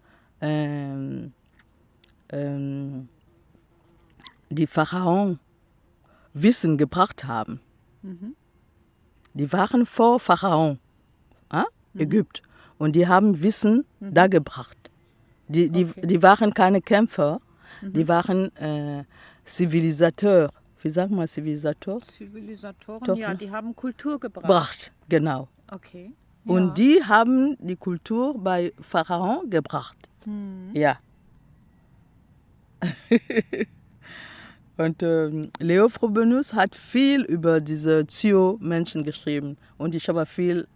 die Pharaonen Wissen gebracht haben. Die waren vor Pharaon, Ägypten. Und die haben Wissen da gebracht. Die waren keine Kämpfer, die waren Zivilisateur. Wie sagt man Zivilisator? Zivilisatoren, Doch, ja, ne? die haben Kultur gebracht. Bracht, genau. Okay. Und die haben die Kultur bei Pharaon gebracht. Ja. Und Leo Frobenius hat viel über diese Zio-Menschen geschrieben. Und ich habe viel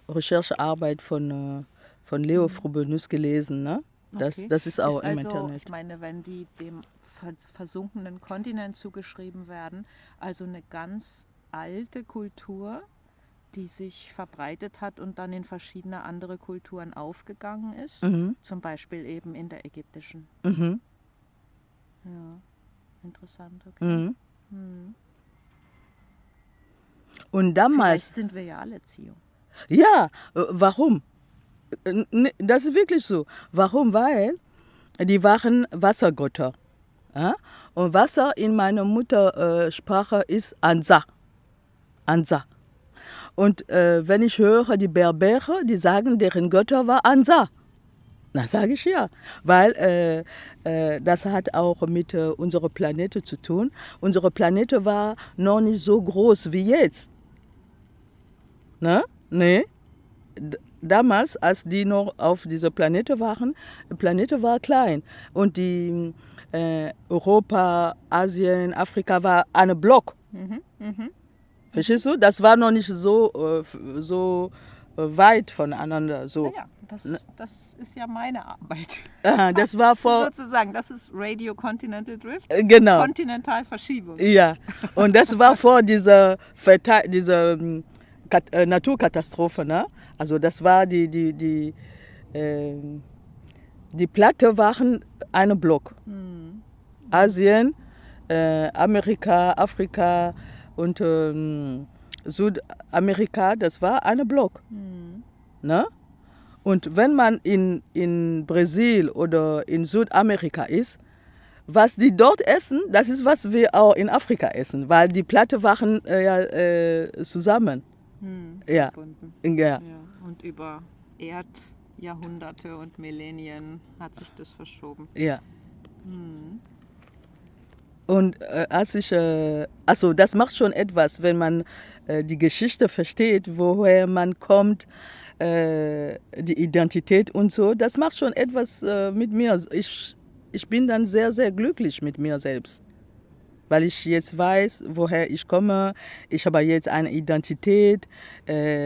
Recherchearbeit von Leo Frobenius gelesen. Ne? Das ist auch im Internet. Ich meine, wenn die dem versunkenen Kontinent zugeschrieben werden, also eine ganz alte Kultur, die sich verbreitet hat und dann in verschiedene andere Kulturen aufgegangen ist, zum Beispiel eben in der ägyptischen. Mhm. Ja, interessant, okay. Und damals... Vielleicht sind wir ja alle Zio. Ja, warum? Das ist wirklich so. Warum? Weil die waren Wassergötter. Ja? Und Wasser in meiner Muttersprache ist Ansa. Ansa. Und wenn ich höre, die Berbere, die sagen, deren Götter war Ansa. Na, sage ich ja. Weil das hat auch mit unserer Planete zu tun. Unsere Planete war noch nicht so groß wie jetzt. Ne? Nee. Damals, als die noch auf dieser Planete waren, die Planete war klein. Und die Europa, Asien, Afrika war ein Block. Verstehst du? Das war noch nicht so weit voneinander. So. Ja, das ist ja meine Arbeit. Das war vor... Sozusagen, das ist Radio Continental Drift. Genau. Kontinentalverschiebung. Ja, und das war vor dieser Naturkatastrophe. Ne? Also das war die Platte waren ein Block. Asien, Amerika, Afrika und Südamerika, das war ein Block. Ne? Und wenn man in Brasilien oder in Südamerika ist, was die dort essen, das ist, was wir auch in Afrika essen, weil die Platte waren zusammen. Ja. Verbunden. Ja. Ja. Und über Erdjahrhunderte und Millennium hat sich das verschoben. Ja. Und also das macht schon etwas, wenn man die Geschichte versteht, woher man kommt, die Identität und so. Das macht schon etwas mit mir. Ich bin dann sehr, sehr glücklich mit mir selbst, weil ich jetzt weiß, woher ich komme. Ich habe jetzt eine Identität,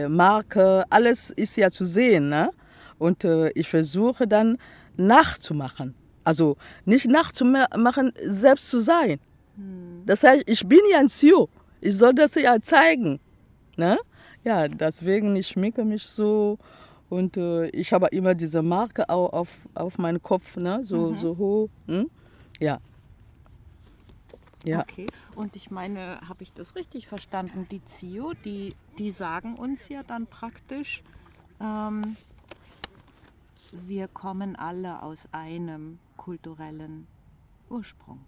Marke, alles ist ja zu sehen. Ne? Und ich versuche dann nachzumachen. Also nicht nachzumachen, selbst zu sein. Das heißt, ich bin ja ein Zio. Ich soll das ja zeigen. Ne? Ja, deswegen, ich schminke mich so. Und ich habe immer diese Marke auch auf meinem Kopf, ne? So hoch. Ja. Ja. Okay, und ich meine, habe ich das richtig verstanden? Die Zio, die sagen uns ja dann praktisch, wir kommen alle aus einem kulturellen Ursprung.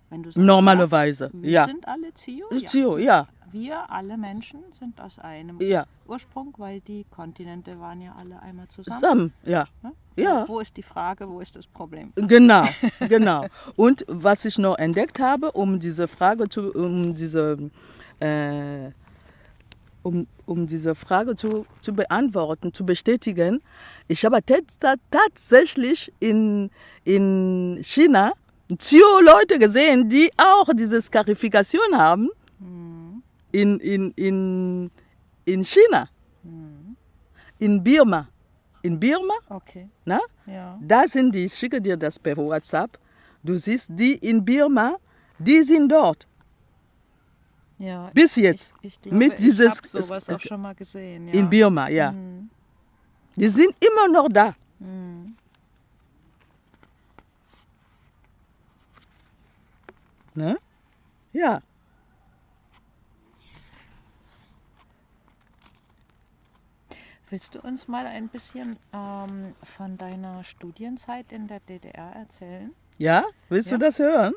Wenn du sagst, Normalerweise, wir ja. sind alle Zio? Zio, ja. Wir alle Menschen sind aus einem Ursprung, weil die Kontinente waren ja alle einmal zusammen. Ja. Ne? Ja. Wo ist die Frage, wo ist das Problem? Genau. Und was ich noch entdeckt habe, um diese Frage zu beantworten, zu bestätigen, ich habe tatsächlich in China Zio-Leute gesehen, die auch diese Skarifikation haben. In China, in Birma. In Birma, Okay. na? Ja. Da sind die, ich schicke dir das per WhatsApp, du siehst die in Birma, die sind dort. Ja, Bis jetzt. Ich glaube, mit ich habe sowas auch schon mal gesehen. Ja. In Birma, ja. Die sind immer noch da. Ne? Ja. Willst du uns mal ein bisschen von deiner Studienzeit in der DDR erzählen? Ja, willst Ja. du das hören?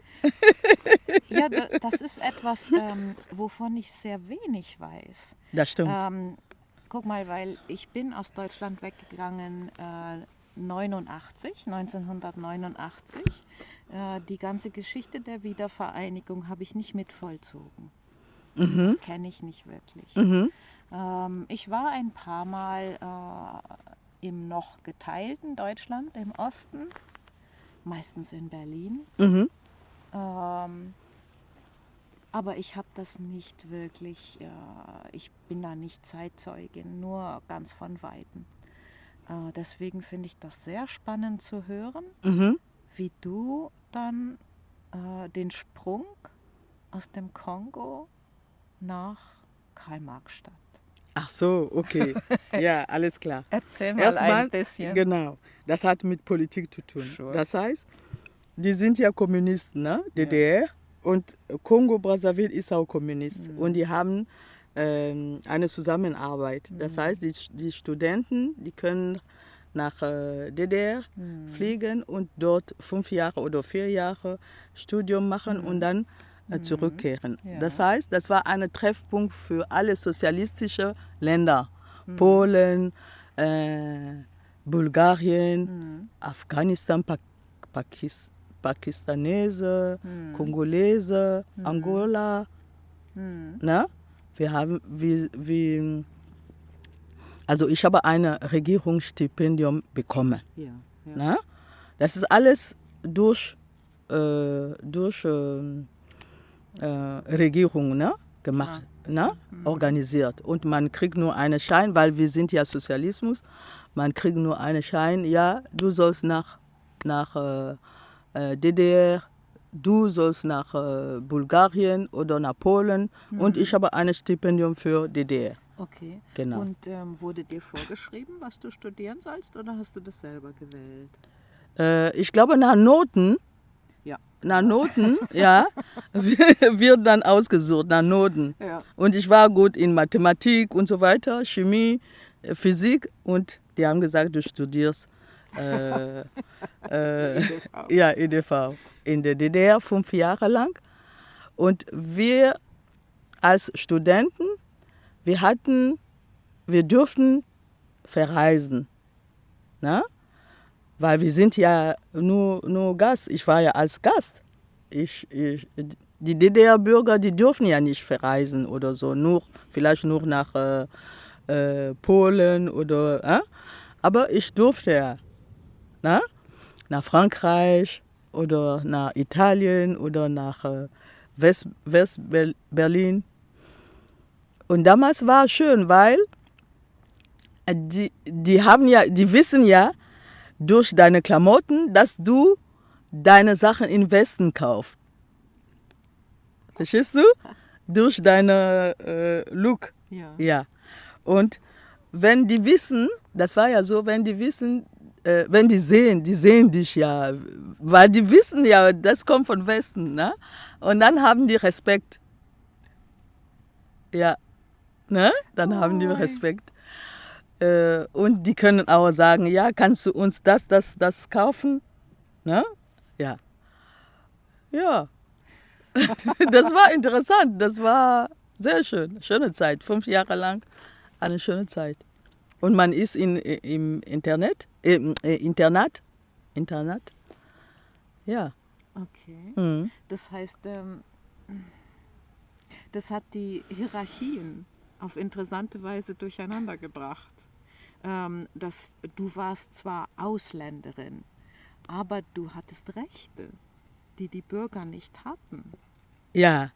Ja, das ist etwas, wovon ich sehr wenig weiß. Das stimmt. Guck mal, weil ich bin aus Deutschland weggegangen 1989. Die ganze Geschichte der Wiedervereinigung habe ich nicht mit vollzogen. Das kenne ich nicht wirklich. Ich war ein paar Mal im noch geteilten Deutschland, im Osten, meistens in Berlin. Aber ich habe das nicht wirklich, ich bin da nicht Zeitzeugin, nur ganz von Weitem. Deswegen finde ich das sehr spannend zu hören, wie du dann den Sprung aus dem Kongo nach Karl-Marx-Stadt. Ach so, okay. Ja, alles klar. Erzähl mal Erstmal, ein bisschen. genau, das hat mit Politik zu tun. Sure. Das heißt, die sind ja Kommunisten, ne? DDR, und Kongo-Brazzaville ist auch Kommunist. Und die haben eine Zusammenarbeit. Das heißt, die Studenten, die können nach DDR fliegen und dort 5 Jahre oder 4 Jahre Studium machen und dann zurückkehren. Ja. Das heißt, das war ein Treffpunkt für alle sozialistische Länder. Polen, Bulgarien, Afghanistan, Pakistanese, Kongolese, Angola. Ne? Also ich habe ein Regierungsstipendium bekommen. Ja, ja. Ne? Das ist alles durch Regierung, ne? gemacht, ne? organisiert. Und man kriegt nur einen Schein, weil wir sind ja Sozialismus. Man kriegt nur einen Schein, ja, du sollst nach DDR, du sollst nach Bulgarien oder nach Polen. Und ich habe ein Stipendium für DDR. Okay. Genau. Und wurde dir vorgeschrieben, was du studieren sollst, oder hast du das selber gewählt? Ich glaube, nach Noten, Ja. ja, wird dann ausgesucht, nach Noten. Ja. Und ich war gut in Mathematik und so weiter, Chemie, Physik, und die haben gesagt, du studierst ja, EDV in der DDR 5 Jahre lang. Und wir als Studenten, wir durften verreisen, ne? Weil wir sind ja nur Gast. Ich war ja als Gast. Die DDR-Bürger, die dürfen ja nicht verreisen oder so, vielleicht nur nach Polen oder. Aber ich durfte ja, ne? Nach Frankreich oder nach Italien oder nach West-Berlin. Und damals war es schön, weil die wissen ja durch deine Klamotten, dass du deine Sachen im Westen kaufst. Verstehst du? Durch deine Look. Ja. Ja. Und wenn die wissen, das war ja so, wenn die wissen, wenn die sehen dich ja, weil die wissen ja, das kommt von Westen, ne? Und dann haben die Respekt. Ja, ne? Dann haben die Respekt. Und die können auch sagen, ja, kannst du uns das kaufen? Ne? Ja. Ja. Das war interessant, das war sehr schön. Schöne Zeit, 5 Jahre lang, eine schöne Zeit. Und man ist im Internat. Ja. Okay. Das heißt, das hat die Hierarchien auf interessante Weise durcheinander gebracht. Du warst zwar Ausländerin, aber du hattest Rechte, die die Bürger nicht hatten. Ja,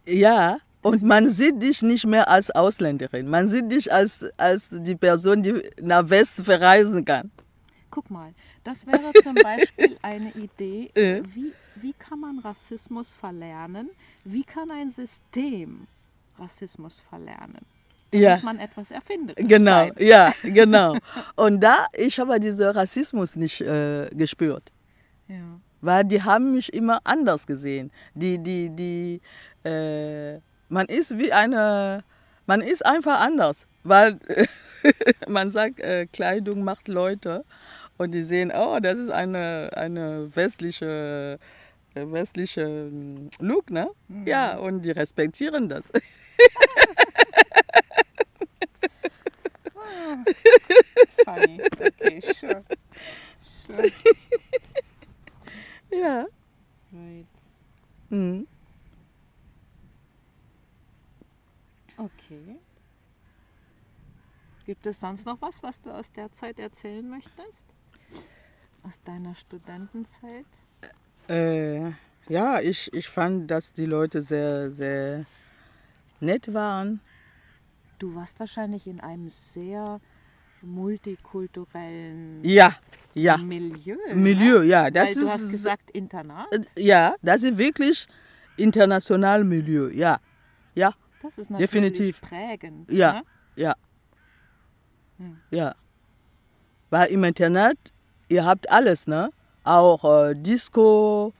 ja. Und man sieht dich nicht mehr als Ausländerin. Man sieht dich als die Person, die nach Westen verreisen kann. Guck mal, das wäre zum Beispiel eine Idee, wie kann man Rassismus verlernen? Wie kann ein System Rassismus verlernen? Da Ja. muss man etwas erfinden. Genau, ja, genau. Und ich habe diesen Rassismus nicht gespürt. Ja. Weil die haben mich immer anders gesehen. Man ist einfach anders. Weil Man sagt, Kleidung macht Leute. Und die sehen, oh, das ist eine westliche Look, ne? Ja, und die respektieren das. Funny. Okay, sure. Ja. Right. Mhm. Okay. Gibt es sonst noch was du aus der Zeit erzählen möchtest? Aus deiner Studentenzeit? Ja, ich fand, dass die Leute sehr, sehr nett waren. Du warst wahrscheinlich in einem sehr multikulturellen Ja, ja. Milieu. Milieu, Ne? ja. Weil Das du hast ist, gesagt Internat. ja, das ist wirklich international Milieu, ja. Ja, Das ist natürlich definitiv. prägend. Ja, Ne? ja, Hm. ja. Weil im Internet, ihr habt alles, ne? Auch Disco,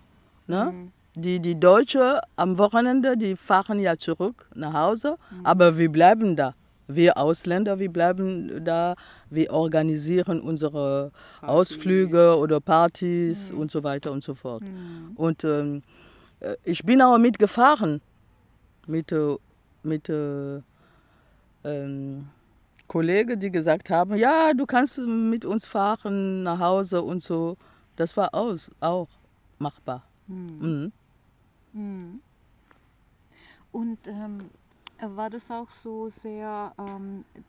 ne? Hm. Die Deutsche am Wochenende, die fahren ja zurück nach Hause, aber wir bleiben da. Wir Ausländer, wir bleiben da, wir organisieren unsere Ausflüge oder Partys und so weiter und so fort. Und ich bin auch mitgefahren mit Kollegen, die gesagt haben, ja, du kannst mit uns fahren nach Hause und so. Das war auch machbar. Mhm. Und war das auch so sehr,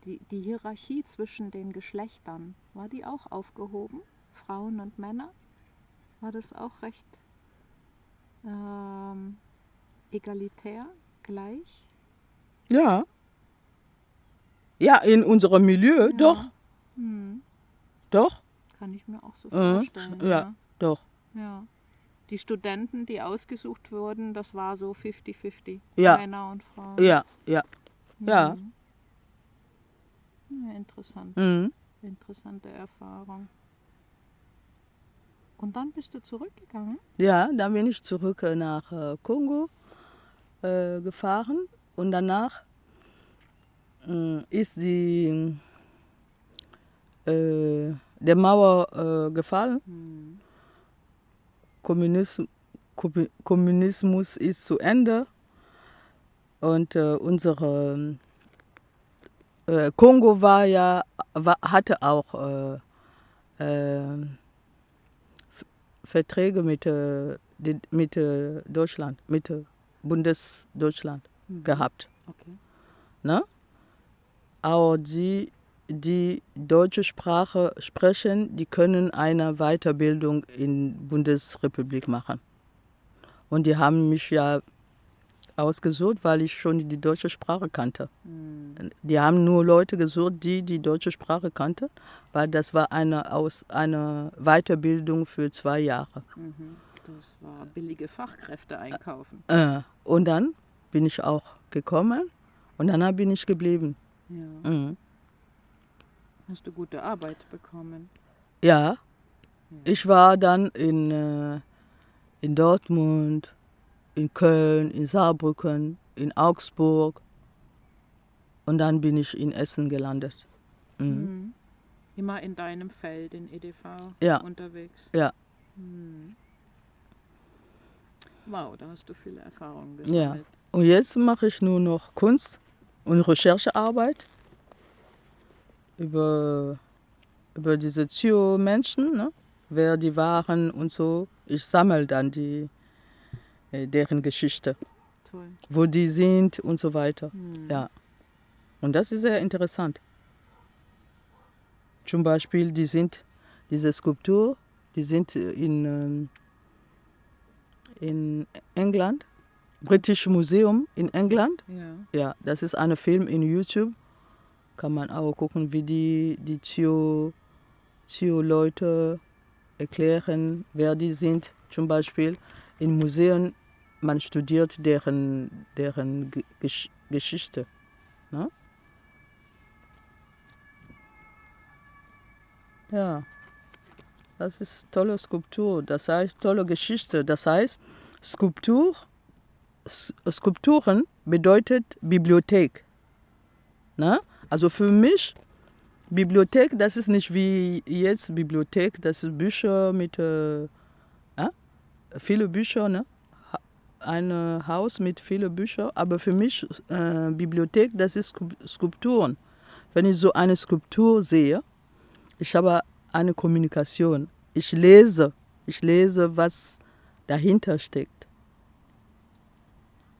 die Hierarchie zwischen den Geschlechtern, war die auch aufgehoben? Frauen und Männer? War das auch recht egalitär, gleich? Ja. Ja, in unserem Milieu, doch. Doch. Kann ich mir auch so Mhm. vorstellen. Ja, doch. Ja. Die Studenten, die ausgesucht wurden, das war so 50-50, Ja. Männer und Frauen. Ja, ja. Ja. Ja, interessant. Mhm. Interessante Erfahrung. Und dann bist du zurückgegangen? Ja, dann bin ich zurück nach Kongo gefahren und danach ist der Mauer gefallen. Kommunismus ist zu Ende und unsere Kongo hatte auch Verträge mit Deutschland, mit Bundesdeutschland gehabt. Okay. Ne? Aber die deutsche Sprache sprechen, die können eine Weiterbildung in Bundesrepublik machen. Und die haben mich ja ausgesucht, weil ich schon die deutsche Sprache kannte. Die haben nur Leute gesucht, die deutsche Sprache kannten, weil das war eine Weiterbildung für 2 Jahre. Das war billige Fachkräfte einkaufen. Und dann bin ich auch gekommen und dann bin ich geblieben. Ja. Hast du gute Arbeit bekommen? Ja, ich war dann in Dortmund, in Köln, in Saarbrücken, in Augsburg und dann bin ich in Essen gelandet. Immer in deinem Feld, in EDV Ja. unterwegs? Ja. Wow, da hast du viele Erfahrungen Ja. gesammelt. Und jetzt mache ich nur noch Kunst und Recherchearbeit über diese Zio-Menschen, ne? Wer die waren und so. Ich sammle dann deren Geschichte, Toll. wo die sind und so weiter. Ja. Und das ist sehr interessant. Zum Beispiel, diese Skulptur, die sind in England, British Museum in England. Ja. Ja, das ist ein Film in YouTube. Kann man auch gucken, wie die Zio-Leute erklären, wer die sind. Zum Beispiel in Museen, man studiert deren Geschichte. Ne? Ja, das ist tolle Skulptur, das heißt tolle Geschichte. Das heißt, Skulpturen bedeutet Bibliothek. Ne? Also für mich, Bibliothek, das ist nicht wie jetzt Bibliothek, das ist Bücher mit viele Bücher, ne? Ein Haus mit vielen Büchern, aber für mich Bibliothek, das ist Skulpturen. Wenn ich so eine Skulptur sehe, ich habe eine Kommunikation. Ich lese, was dahinter steckt.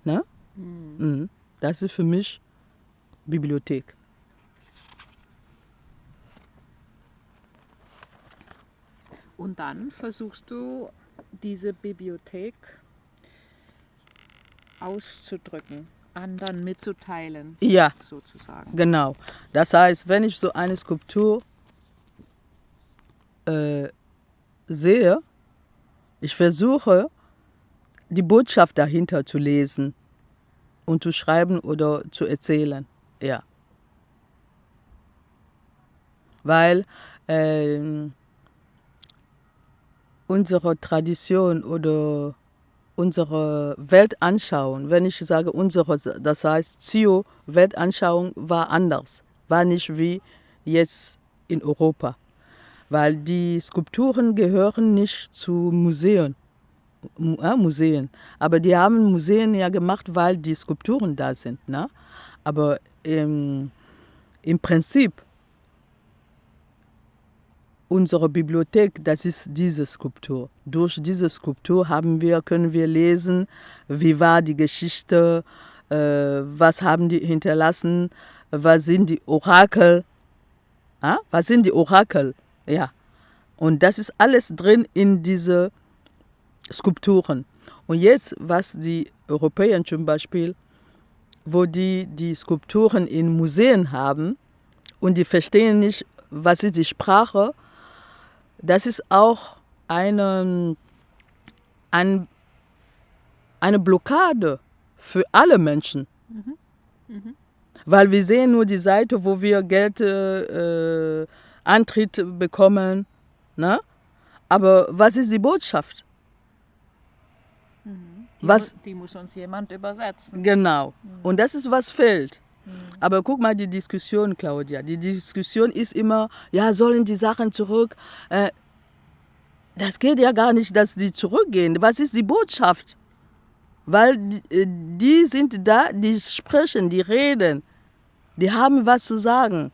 Ne? Mhm. Das ist für mich Bibliothek. Und dann versuchst du, diese Bibliothek auszudrücken, anderen mitzuteilen, Ja, sozusagen. genau. Das heißt, wenn ich so eine Skulptur sehe, ich versuche, die Botschaft dahinter zu lesen und zu schreiben oder zu erzählen. Ja. Weil unsere Tradition oder unsere Weltanschauung, wenn ich sage unsere, das heißt Zio-Weltanschauung war anders, war nicht wie jetzt in Europa. Weil die Skulpturen gehören nicht zu Museen. Aber die haben Museen ja gemacht, weil die Skulpturen da sind. Ne? Aber im Prinzip, unsere Bibliothek, das ist diese Skulptur. Durch diese Skulptur können wir lesen, wie war die Geschichte, was haben die hinterlassen, was sind die Orakel. Was sind die Orakel? Ja. Und das ist alles drin in diese Skulpturen. Und jetzt, was die Europäer zum Beispiel, wo die Skulpturen in Museen haben und die verstehen nicht, was ist die Sprache, das ist auch eine Blockade für alle Menschen. Weil wir sehen nur die Seite, wo wir Geld Antritt bekommen. Ne? Aber was ist die Botschaft? Die muss uns jemand übersetzen. Genau. Und das ist, was fehlt. Aber guck mal die Diskussion, Claudia. Die Diskussion ist immer, ja, sollen die Sachen zurück? Das geht ja gar nicht, dass die zurückgehen. Was ist die Botschaft? Weil die sind da, die sprechen, die reden. Die haben was zu sagen.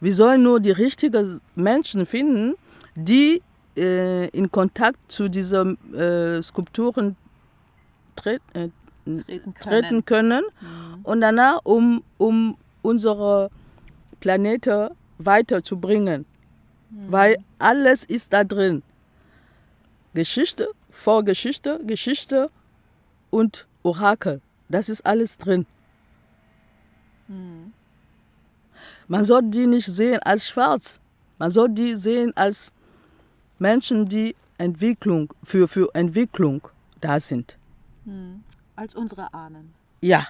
Wir sollen nur die richtigen Menschen finden, die in Kontakt zu diesen Skulpturen treten können. Und danach, um unsere Planete weiterzubringen. Weil alles ist da drin. Geschichte, Vorgeschichte, Geschichte und Orakel. Das ist alles drin. Man soll die nicht sehen als schwarz. Man soll die sehen als Menschen, die für Entwicklung da sind. Als unsere Ahnen. Ja.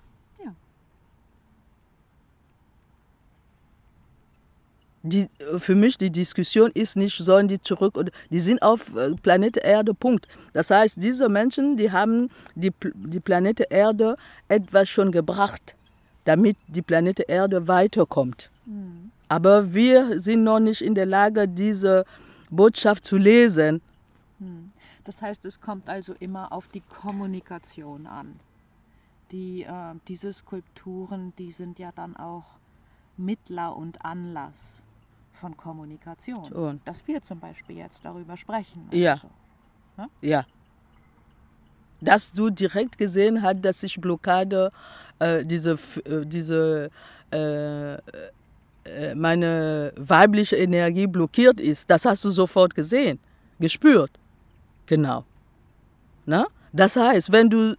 Für mich die Diskussion ist nicht, sollen die zurück oder die sind auf Planet Erde, Punkt. Das heißt, diese Menschen, die haben die Planet Erde etwas schon gebracht, damit die Planet Erde weiterkommt. Aber wir sind noch nicht in der Lage, diese Botschaft zu lesen. Das heißt, es kommt also immer auf die Kommunikation an. Diese Skulpturen, die sind ja dann auch Mittler und Anlass von Kommunikation. Schon. Dass wir zum Beispiel jetzt darüber sprechen. Ja. So. Ne? Ja. Dass du direkt gesehen hast, dass sich Blockade, meine weibliche Energie blockiert ist. Das hast du sofort gesehen, gespürt. Genau. Na? Das heißt, wenn du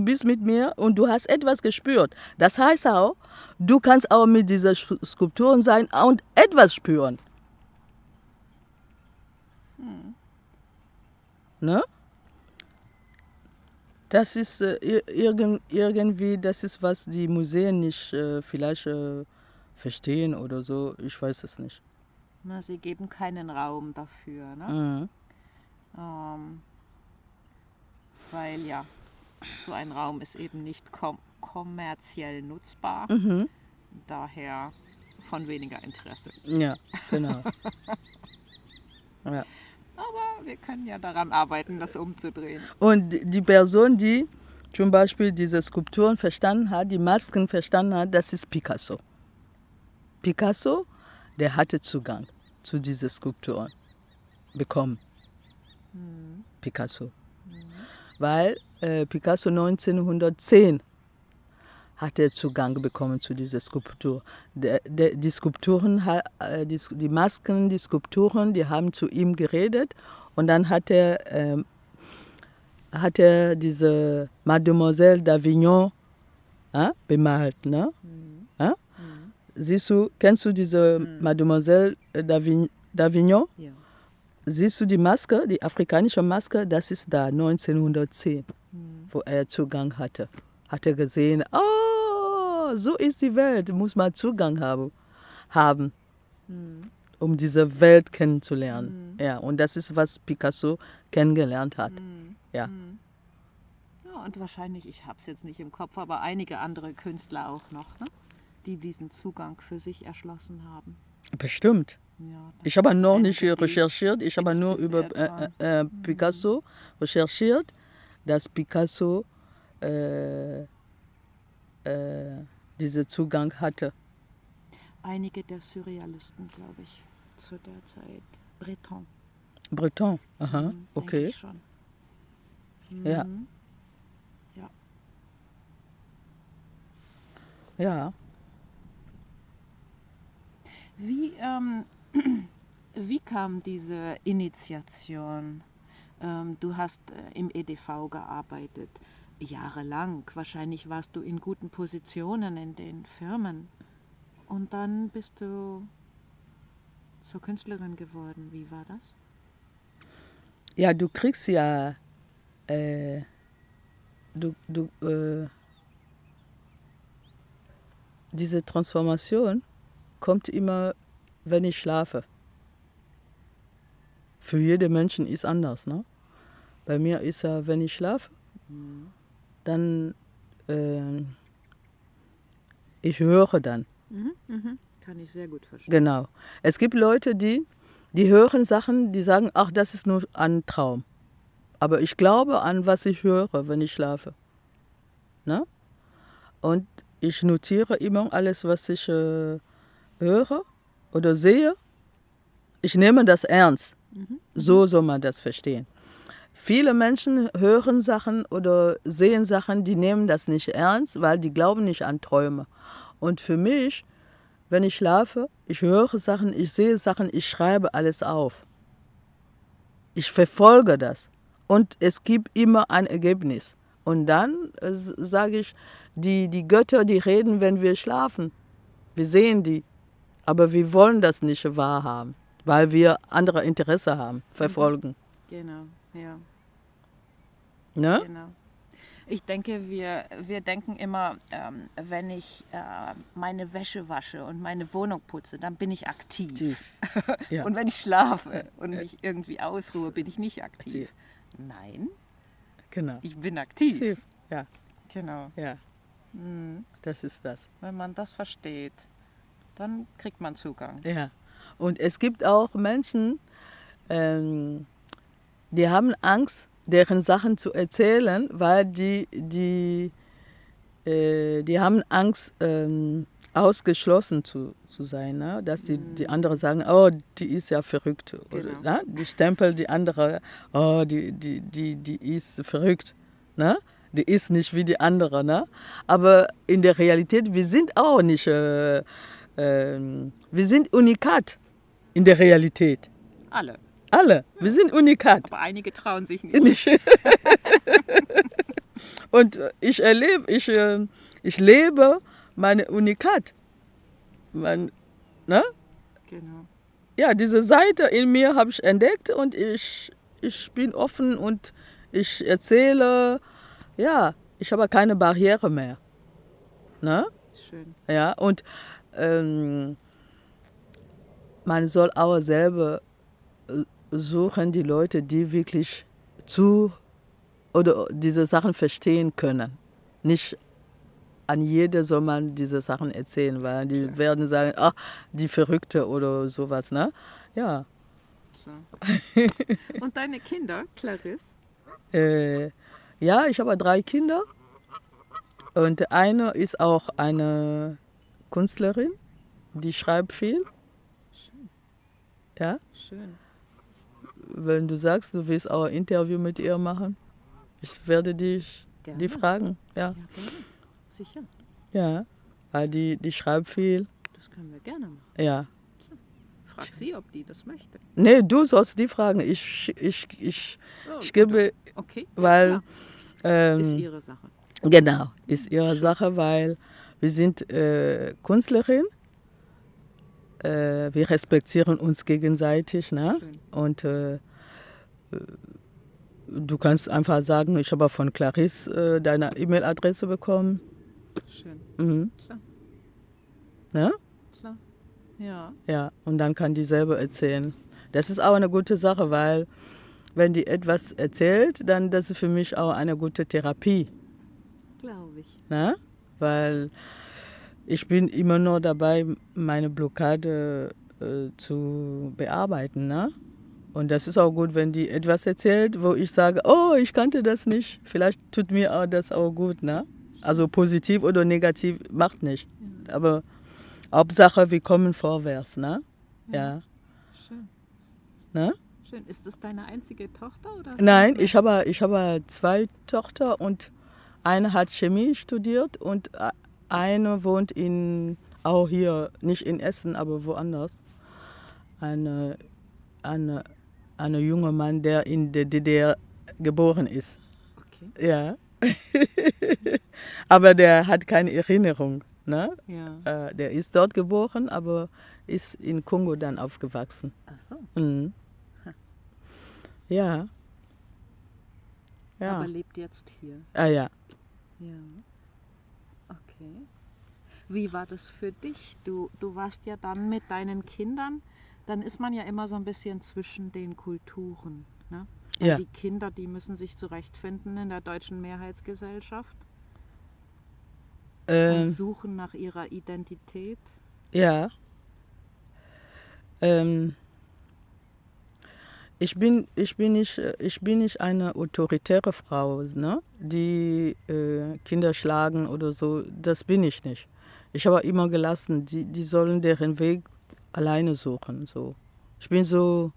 bist mit mir und du hast etwas gespürt, das heißt auch, du kannst auch mit dieser Skulpturen sein und etwas spüren. Ne? Das ist irgendwie, das ist, was die Museen nicht vielleicht verstehen oder so, ich weiß es nicht. Na, sie geben keinen Raum dafür. Ne? Weil ja, so ein Raum ist eben nicht kommerziell nutzbar. Daher von weniger Interesse. Ja, genau. Ja. Aber wir können ja daran arbeiten, das umzudrehen. Und die Person, die zum Beispiel diese Skulpturen verstanden hat, die Masken verstanden hat, das ist Picasso. Picasso, der hatte Zugang zu diesen Skulpturen bekommen. Picasso. Weil Picasso 1910 hat er Zugang bekommen zu dieser Skulptur. Die Skulpturen, die Masken, die Skulpturen, die haben zu ihm geredet und dann hat er diese Mademoiselle d'Avignon bemalt. Ne? Siehst du, kennst du diese Mademoiselle d'Avignon? Ja. Siehst du die Maske, die afrikanische Maske, das ist da 1910, wo er Zugang hatte. Hat er gesehen, oh, so ist die Welt, muss man Zugang haben, um diese Welt kennenzulernen. Ja, und das ist, was Picasso kennengelernt hat. Ja. Ja, und wahrscheinlich, ich habe es jetzt nicht im Kopf, aber einige andere Künstler auch noch, ne? Die diesen Zugang für sich erschlossen haben. Bestimmt. Ja, Ich habe noch nicht einige, die recherchiert, ich habe nur über inspiriert waren. Picasso recherchiert, dass Picasso diesen Zugang hatte. Einige der Surrealisten, glaube ich, zu der Zeit. Breton. Breton, aha, Denke okay. ich schon. Ja. Ja. Ja. Wie kam diese Initiation? Du hast im EDV gearbeitet, jahrelang. Wahrscheinlich warst du in guten Positionen in den Firmen. Und dann bist du zur Künstlerin geworden. Wie war das? Ja, du kriegst ja, diese Transformation kommt immer, wenn ich schlafe. Für jeden Menschen ist anders, ne? Bei mir ist ja, wenn ich schlafe, dann ich höre dann. Kann ich sehr gut verstehen. Genau. Es gibt Leute, die hören Sachen, die sagen, ach, das ist nur ein Traum. Aber ich glaube an, was ich höre, wenn ich schlafe. Ne? Und ich notiere immer alles, was ich höre oder sehe. Ich nehme das ernst. So soll man das verstehen. Viele Menschen hören Sachen oder sehen Sachen, die nehmen das nicht ernst, weil die glauben nicht an Träume. Und für mich, wenn ich schlafe, ich höre Sachen, ich sehe Sachen, ich schreibe alles auf. Ich verfolge das. Und es gibt immer ein Ergebnis. Und dann sage ich, die Götter, die reden, wenn wir schlafen. Wir sehen die. Aber wir wollen das nicht wahrhaben, weil wir andere Interesse haben, verfolgen. Genau, ja. Ne? Genau. Ich denke, wir denken immer, wenn ich meine Wäsche wasche und meine Wohnung putze, dann bin ich aktiv. Ja. Und wenn ich schlafe und mich irgendwie ausruhe, bin ich nicht aktiv. Nein, genau. Ich bin aktiv. Ja. Genau. Ja. Das ist das. Wenn man das versteht, dann kriegt man Zugang. Ja. Und es gibt auch Menschen, die haben Angst, deren Sachen zu erzählen, weil die haben Angst, ausgeschlossen zu sein. Ne? Dass die anderen sagen, oh, die ist ja verrückt. Genau. Oder, ne? Die stempeln die andere, oh, die ist verrückt. Ne? Die ist nicht wie die andere. Ne? Aber in der Realität, wir sind auch nicht, wir sind unikat in der Realität. Alle. Alle, wir sind unikat. Aber einige trauen sich nicht. Und ich lebe meine Unikat. Ne? Genau. Ja, diese Seite in mir habe ich entdeckt und ich bin offen und ich erzähle. Ja, ich habe keine Barriere mehr. Ne? Schön. Ja, und man soll auch selber suchen die Leute, die wirklich oder diese Sachen verstehen können. Nicht an jeder soll man diese Sachen erzählen, weil die werden sagen, ach, die Verrückte oder sowas, ne? Ja. So. Und deine Kinder, Clarisse? Ja, ich habe 3 Kinder und eine ist auch eine Künstlerin, die schreibt viel. Ja, Schön. wenn du sagst, du willst auch ein Interview mit ihr machen, ich werde dich Gerne. die fragen. Ja, Ja, gerne. Sicher. ja, weil die schreibt viel. Das können wir gerne machen. Ja. Frag sie, ob die das möchte. Nee, du sollst die fragen. Ich gebe, Okay. weil Ist ihre Sache. genau, ist ihre Sache, weil wir sind Künstlerin. Wir respektieren uns gegenseitig, ne? Schön. Und du kannst einfach sagen, ich habe von Clarisse deine E-Mail-Adresse bekommen. Schön. Mhm. Klar. Ne? Klar. Ja. Ja, und dann kann die selber erzählen. Das ist auch eine gute Sache, weil wenn die etwas erzählt, dann das ist für mich auch eine gute Therapie. Glaube ich. Ne? Weil ich bin immer noch dabei, meine Blockade zu bearbeiten. Ne? Und das ist auch gut, wenn die etwas erzählt, wo ich sage, oh, ich kannte das nicht. Vielleicht tut mir auch das auch gut. Ne? Also positiv oder negativ macht nicht. Ja. Aber Hauptsache, wir kommen vorwärts. Ne? Ja. Schön. Ne? Schön. Ist das deine einzige Tochter? Oder Nein, ich habe 2 Töchter und eine hat Chemie studiert und eine wohnt auch hier, nicht in Essen, aber woanders. Eine junge Mann, der in der DDR geboren ist. Okay. Ja. Aber der hat keine Erinnerung. Ne? Ja. Der ist dort geboren, aber ist in Kongo dann aufgewachsen. Ach so. Mhm. Ja. Ja. Aber lebt jetzt hier. Ah ja. Ja. Okay. Wie war das für dich? Du warst ja dann mit deinen Kindern, dann ist man ja immer so ein bisschen zwischen den Kulturen. Ne? Weil Ja. die Kinder, die müssen sich zurechtfinden in der deutschen Mehrheitsgesellschaft und suchen nach ihrer Identität. Ja. Ich bin nicht eine autoritäre Frau, ne? Die Kinder schlagen oder so. Das bin ich nicht. Ich habe immer gelassen, die sollen deren Weg alleine suchen. So. Ich bin so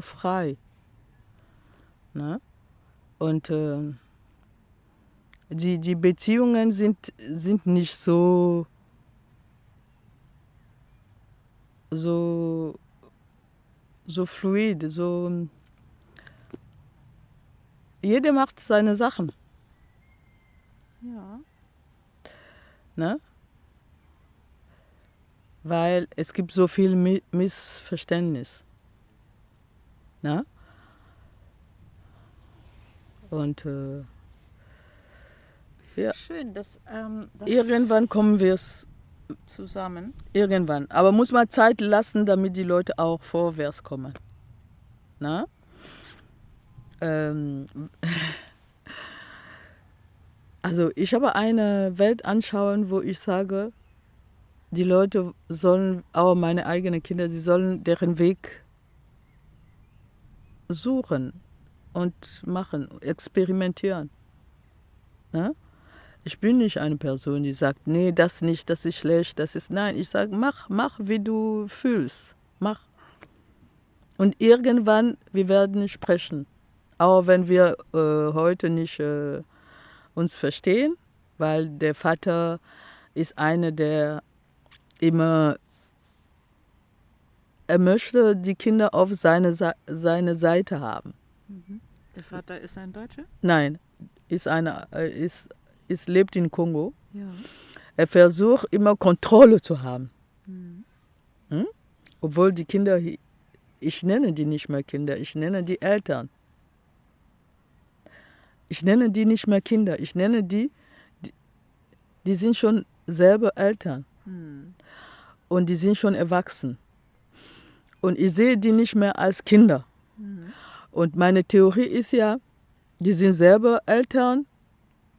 frei. Ne? Und die Beziehungen sind nicht so fluid, jeder macht seine Sachen, Ja. ne? Weil es gibt so viel Missverständnis, ne? Und ja, Schön, das irgendwann kommen wir es zusammen. irgendwann. Aber muss man Zeit lassen, damit die Leute auch vorwärts kommen, ne? Also ich habe eine Weltanschauung, wo ich sage, die Leute sollen, auch meine eigenen Kinder, sie sollen deren Weg suchen und machen, experimentieren. Ne? Ich bin nicht eine Person, die sagt, nee, das nicht, das ist schlecht, das ist, nein, ich sage, mach, wie du fühlst, mach. Und irgendwann, wir werden sprechen, auch wenn wir heute nicht uns verstehen, weil der Vater ist einer, der immer, er möchte die Kinder auf seine Seite haben. Mhm. Der Vater ist ein Deutscher? Nein, lebt in Kongo. Ja. Er versucht immer Kontrolle zu haben. Mhm. Hm? Obwohl die Kinder, ich nenne die nicht mehr Kinder, ich nenne die Eltern. Ich nenne die nicht mehr Kinder, ich nenne die sind schon selber Eltern. Mhm. Und die sind schon erwachsen. Und ich sehe die nicht mehr als Kinder. Mhm. Und meine Theorie ist ja, die sind selber Eltern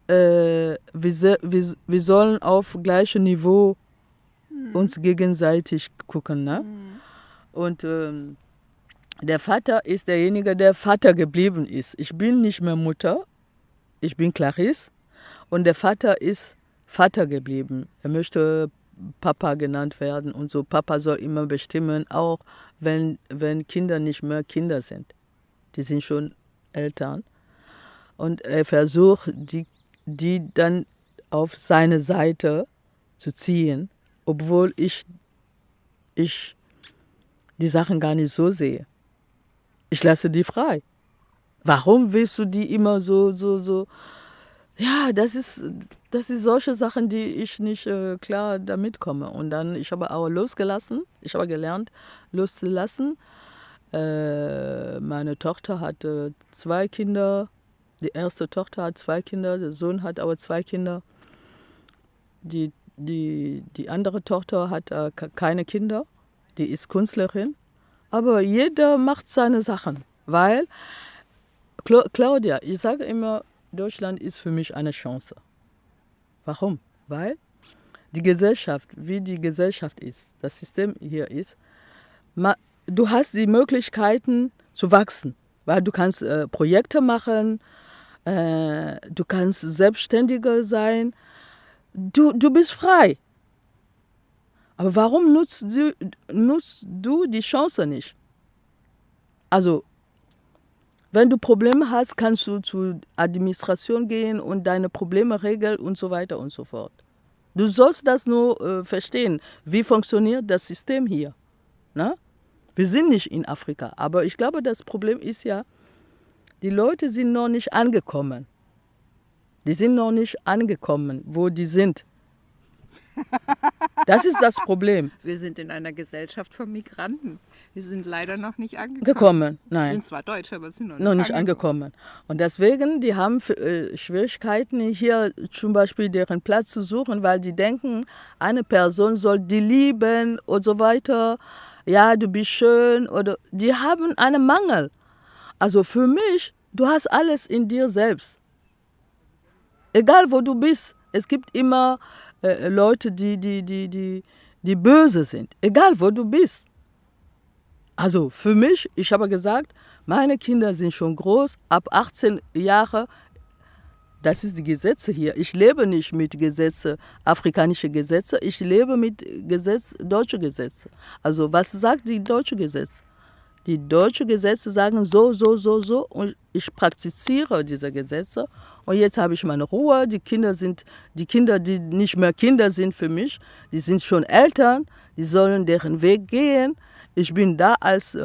wir sollen auf gleichem Niveau uns gegenseitig gucken. Ne? Und der Vater ist derjenige, der Vater geblieben ist. Ich bin nicht mehr Mutter, ich bin Clarisse und der Vater ist Vater geblieben. Er möchte Papa genannt werden und so. Papa soll immer bestimmen, auch wenn Kinder nicht mehr Kinder sind. Die sind schon Eltern. Und er versucht, die dann auf seine Seite zu ziehen, obwohl ich die Sachen gar nicht so sehe. Ich lasse die frei. Warum willst du die immer so? Ja, das ist solche Sachen, die ich nicht klar damit komme. Und dann, ich habe auch losgelassen. Ich habe gelernt, loszulassen. Meine Tochter hatte 2 Kinder. Die erste Tochter hat 2 Kinder. Der Sohn hat aber 2 Kinder. Die andere Tochter hat keine Kinder. Die ist Künstlerin. Aber jeder macht seine Sachen. Weil, Claudia, ich sage immer, Deutschland ist für mich eine Chance. Warum? Weil die Gesellschaft, wie die Gesellschaft ist, das System hier ist, du hast die Möglichkeiten zu wachsen. Weil du kannst Projekte machen, du kannst selbstständiger sein, du bist frei. Aber warum nutzt du die Chance nicht? Also, wenn du Probleme hast, kannst du zur Administration gehen und deine Probleme regeln und so weiter und so fort. Du sollst das nur verstehen. Wie funktioniert das System hier? Na? Wir sind nicht in Afrika, aber ich glaube, das Problem ist ja, die Leute sind noch nicht angekommen. Die sind noch nicht angekommen, wo die sind. Das ist das Problem. Wir sind in einer Gesellschaft von Migranten. Wir sind leider noch nicht angekommen. Nein. Wir sind zwar Deutsche, aber sind noch nicht angekommen. Und deswegen, die haben Schwierigkeiten, hier zum Beispiel deren Platz zu suchen, weil die denken, eine Person soll die lieben und so weiter. Ja, du bist schön. Oder die haben einen Mangel. Also für mich, du hast alles in dir selbst. Egal wo du bist, es gibt immer Leute, die böse sind. Egal wo du bist. Also für mich, ich habe gesagt, meine Kinder sind schon groß, ab 18 Jahre, das ist die Gesetze hier. Ich lebe nicht mit Gesetze, afrikanische Gesetze, ich lebe mit deutsche Gesetze. Also was sagt die deutsche Gesetze? Die deutschen Gesetze sagen so und ich praktiziere diese Gesetze und jetzt habe ich meine Ruhe. Die Kinder, die nicht mehr Kinder sind für mich, die sind schon Eltern, die sollen deren Weg gehen. Ich bin da als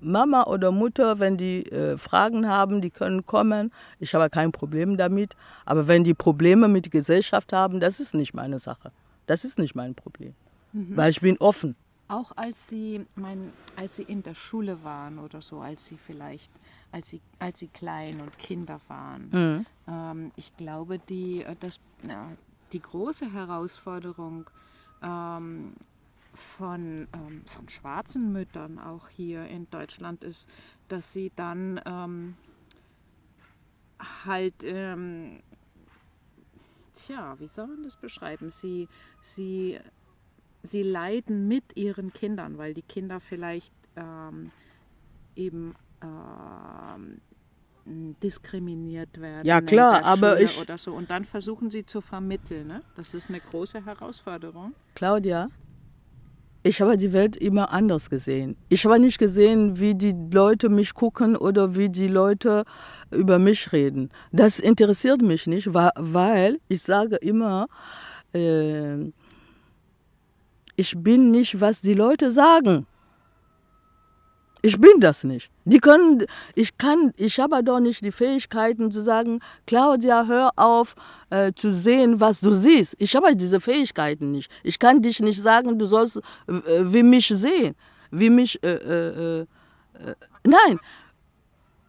Mama oder Mutter, wenn die Fragen haben, die können kommen. Ich habe kein Problem damit. Aber wenn die Probleme mit der Gesellschaft haben, das ist nicht meine Sache. Das ist nicht mein Problem, weil ich bin offen. Auch als Sie in der Schule waren oder so, als Sie klein und Kinder waren. Ich glaube, die große Herausforderung von schwarzen Müttern auch hier in Deutschland ist, dass sie dann wie soll man das beschreiben? Sie leiden mit ihren Kindern, weil die Kinder vielleicht diskriminiert werden. Ja klar, aber oder so. Und dann versuchen sie zu vermitteln. Ne? Das ist eine große Herausforderung. Claudia, ich habe die Welt immer anders gesehen. Ich habe nicht gesehen, wie die Leute mich gucken oder wie die Leute über mich reden. Das interessiert mich nicht, weil ich sage immer, ich bin nicht, was die Leute sagen. Ich bin das nicht. Ich habe doch nicht die Fähigkeiten zu sagen, Claudia, hör auf zu sehen, was du siehst. Ich habe diese Fähigkeiten nicht. Ich kann dich nicht sagen, du sollst wie mich sehen. Nein,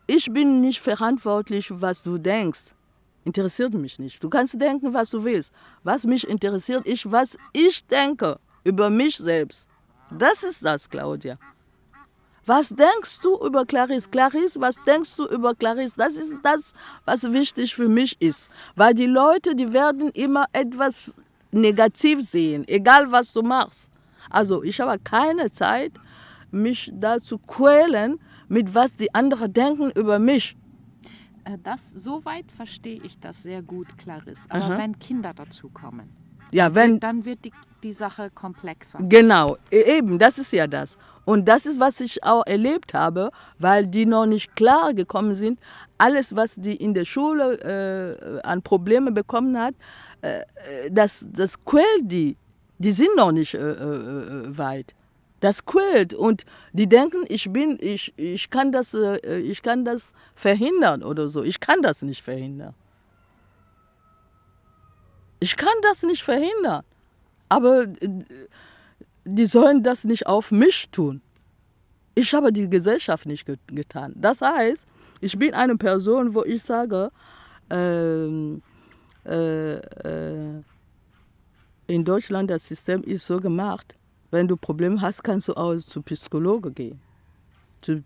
ich bin nicht verantwortlich, was du denkst. Interessiert mich nicht. Du kannst denken, was du willst. Was mich interessiert, ist, was ich denke über mich selbst. Das ist das, Claudia. Was denkst du über Clarisse? Clarisse, was denkst du über Clarisse? Das ist das, was wichtig für mich ist. Weil die Leute, die werden immer etwas negativ sehen, egal was du machst. Also ich habe keine Zeit, mich da zu quälen, mit was die anderen denken über mich. Soweit verstehe ich das sehr gut, Clarisse. Aber wenn Kinder dazukommen, Ja, dann wird die Sache komplexer. Genau, eben, das ist ja das. Und das ist, was ich auch erlebt habe, weil die noch nicht klar gekommen sind. Alles, was die in der Schule an Probleme bekommen hat, das quält die. Die sind noch nicht weit. Das quält und die denken, ich kann das verhindern oder so. Ich kann das nicht verhindern. Ich kann das nicht verhindern. Aber die sollen das nicht auf mich tun. Ich habe die Gesellschaft nicht getan. Das heißt, ich bin eine Person, wo ich sage, in Deutschland das System ist so gemacht, wenn du Probleme hast, kannst du auch zu Psychologe gehen, zu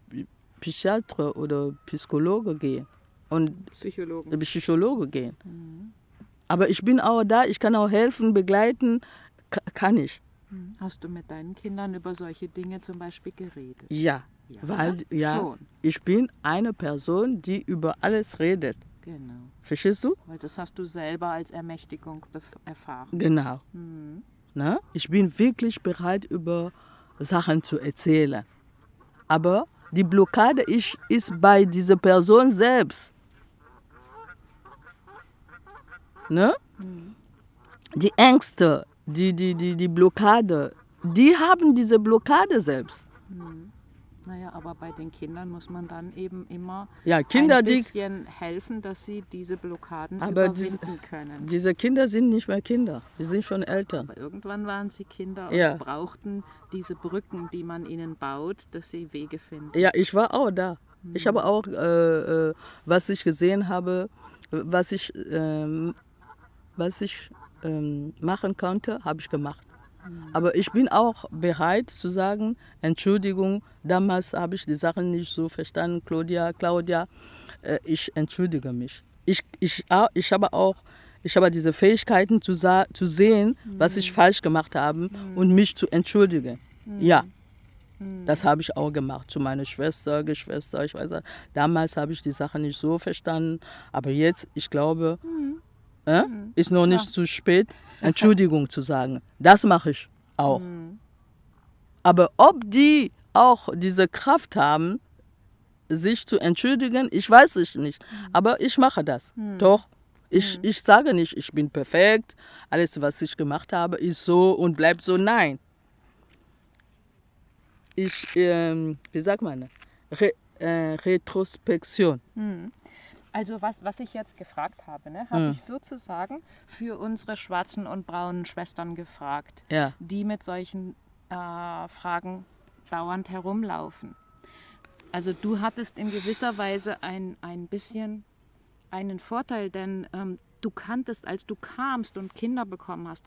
Psychiater oder Psychologe gehen und Psychologe gehen. Aber ich bin auch da, ich kann auch helfen, begleiten, kann ich. Hast du mit deinen Kindern über solche Dinge zum Beispiel geredet? Ja, weil schon. Ich bin eine Person, die über alles redet. Genau. Verstehst du? Weil das hast du selber als Ermächtigung erfahren. Genau. Na? Ich bin wirklich bereit, über Sachen zu erzählen. Aber die Blockade ist bei dieser Person selbst. Ne? Die Ängste, die Blockade, die haben diese Blockade selbst. Naja, aber bei den Kindern muss man dann eben immer Kinder, ein bisschen helfen, dass sie diese Blockaden überwinden können. Diese Kinder sind nicht mehr Kinder, die sind schon Eltern. Aber irgendwann waren sie Kinder und brauchten diese Brücken, die man ihnen baut, dass sie Wege finden. Ja, ich war auch da. Ich habe auch, was ich gesehen habe, was ich machen konnte, habe ich gemacht. Aber ich bin auch bereit zu sagen, Entschuldigung, damals habe ich die Sachen nicht so verstanden, Claudia, ich entschuldige mich. Ich habe diese Fähigkeiten zu sehen, was ich falsch gemacht habe und mich zu entschuldigen. Ja, das habe ich auch gemacht zu meiner Geschwister. Ich weiß, damals habe ich die Sachen nicht so verstanden, aber jetzt, ich glaube, ist noch nicht zu spät, Entschuldigung zu sagen. Das mache ich auch. Aber ob die auch diese Kraft haben, sich zu entschuldigen, ich weiß es nicht. Aber ich mache das. Doch, ich sage nicht, ich bin perfekt, alles, was ich gemacht habe, ist so und bleibt so. Nein. Wie sagt man? Retrospektion. Also was ich jetzt gefragt habe, habe ich sozusagen für unsere schwarzen und braunen Schwestern gefragt, die mit solchen Fragen dauernd herumlaufen. Also du hattest in gewisser Weise ein bisschen einen Vorteil, denn du kanntest, als du kamst und Kinder bekommen hast,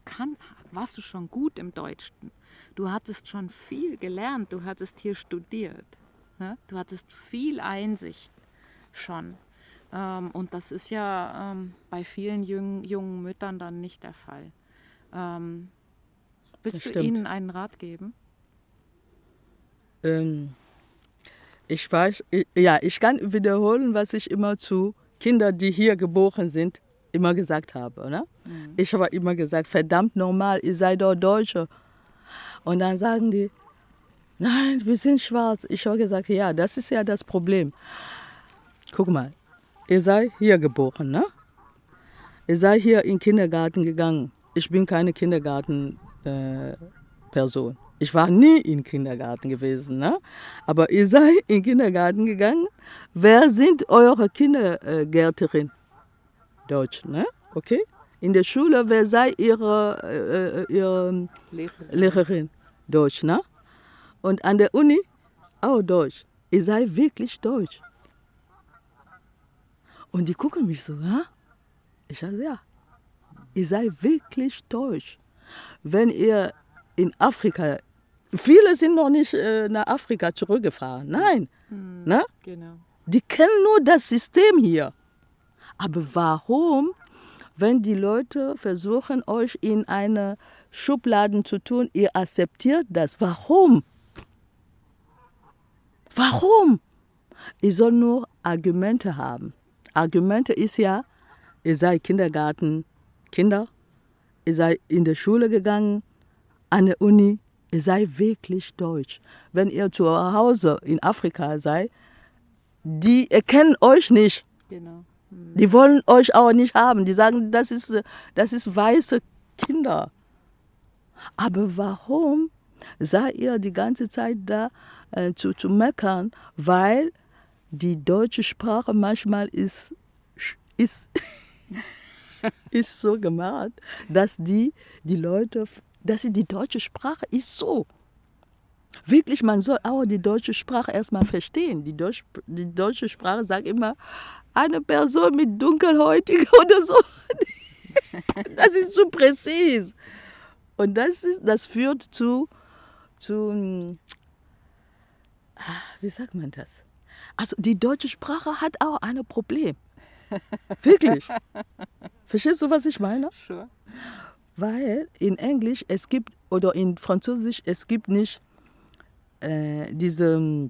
warst du schon gut im Deutschen. Du hattest schon viel gelernt, du hattest hier studiert. Ne? Du hattest viel Einsicht schon. Und das ist ja bei vielen jungen Müttern dann nicht der Fall. Willst du ihnen einen Rat geben? Ich kann wiederholen, was ich immer zu Kindern, die hier geboren sind, immer gesagt habe. Ne? Ich habe immer gesagt, verdammt normal, ihr seid doch Deutsche. Und dann sagen die, nein, wir sind schwarz. Ich habe gesagt, ja, das ist ja das Problem. Guck mal. Ihr seid hier geboren, ne? Ihr seid hier in den Kindergarten gegangen. Ich bin keine Kindergartenperson. Ich war nie im Kindergarten gewesen, ne? Aber ihr seid in den Kindergarten gegangen. Wer sind eure Kindergärtnerin? Deutsch, ne? Okay? In der Schule, wer sei ihre Lehrerin? Deutsch, ne? Und an der Uni auch Deutsch. Ihr seid wirklich Deutsch. Und die gucken mich so, ja? Ich sage, ja, ihr seid wirklich deutsch. Wenn ihr in Afrika Viele sind noch nicht nach Afrika zurückgefahren. Nein. Ne? Genau. Die kennen nur das System hier. Aber warum, wenn die Leute versuchen, euch in eine Schublade zu tun, ihr akzeptiert das? Warum? Warum? Ich soll nur Argumente haben. Argumente ist ja, ihr seid Kindergartenkinder, ihr seid in die Schule gegangen, an der Uni, ihr seid wirklich deutsch. Wenn ihr zu Hause in Afrika seid, die erkennen euch nicht. Genau. Die wollen euch auch nicht haben. Die sagen, das ist weiße Kinder. Aber warum seid ihr die ganze Zeit da zu meckern? Weil die deutsche Sprache manchmal ist so gemacht, dass die Leute, dass die deutsche Sprache ist so. Wirklich, man soll auch die deutsche Sprache erstmal verstehen. Die deutsche Sprache sagt immer, eine Person mit Dunkelhäutigen oder so. Das ist zu präzise. Und das führt zu, wie sagt man das? Also die deutsche Sprache hat auch ein Problem. Wirklich. Verstehst du, was ich meine? Sure. Weil in Englisch oder in Französisch es gibt nicht diese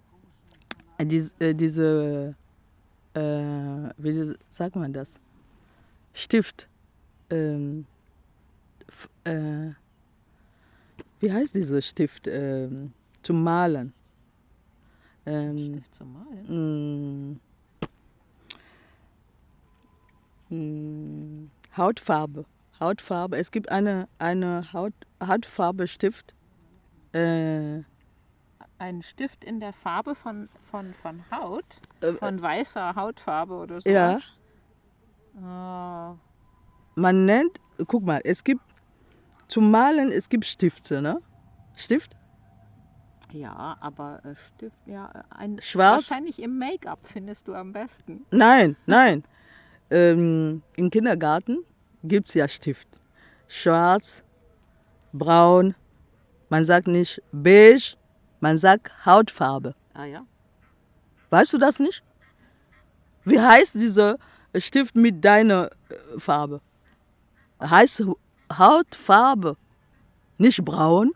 wie sagt man das? Stift. Wie heißt dieser Stift zum Malen? Stift zum Malen? Hautfarbe. Es gibt eine Hautfarbe-Stift. Ein Stift in der Farbe von Haut? Von weißer Hautfarbe oder so? Ja. Oh. Man nennt, guck mal, es gibt zum Malen, es gibt Stifte, ne? Stift? Ja, aber Stift, ja, Schwarz? wahrscheinlich im Make-up findest du am besten. Nein. Im Kindergarten gibt es ja Stift. Schwarz, braun, man sagt nicht beige, man sagt Hautfarbe. Ah ja? Weißt du das nicht? Wie heißt dieser Stift mit deiner Farbe? Heißt Hautfarbe. Nicht braun,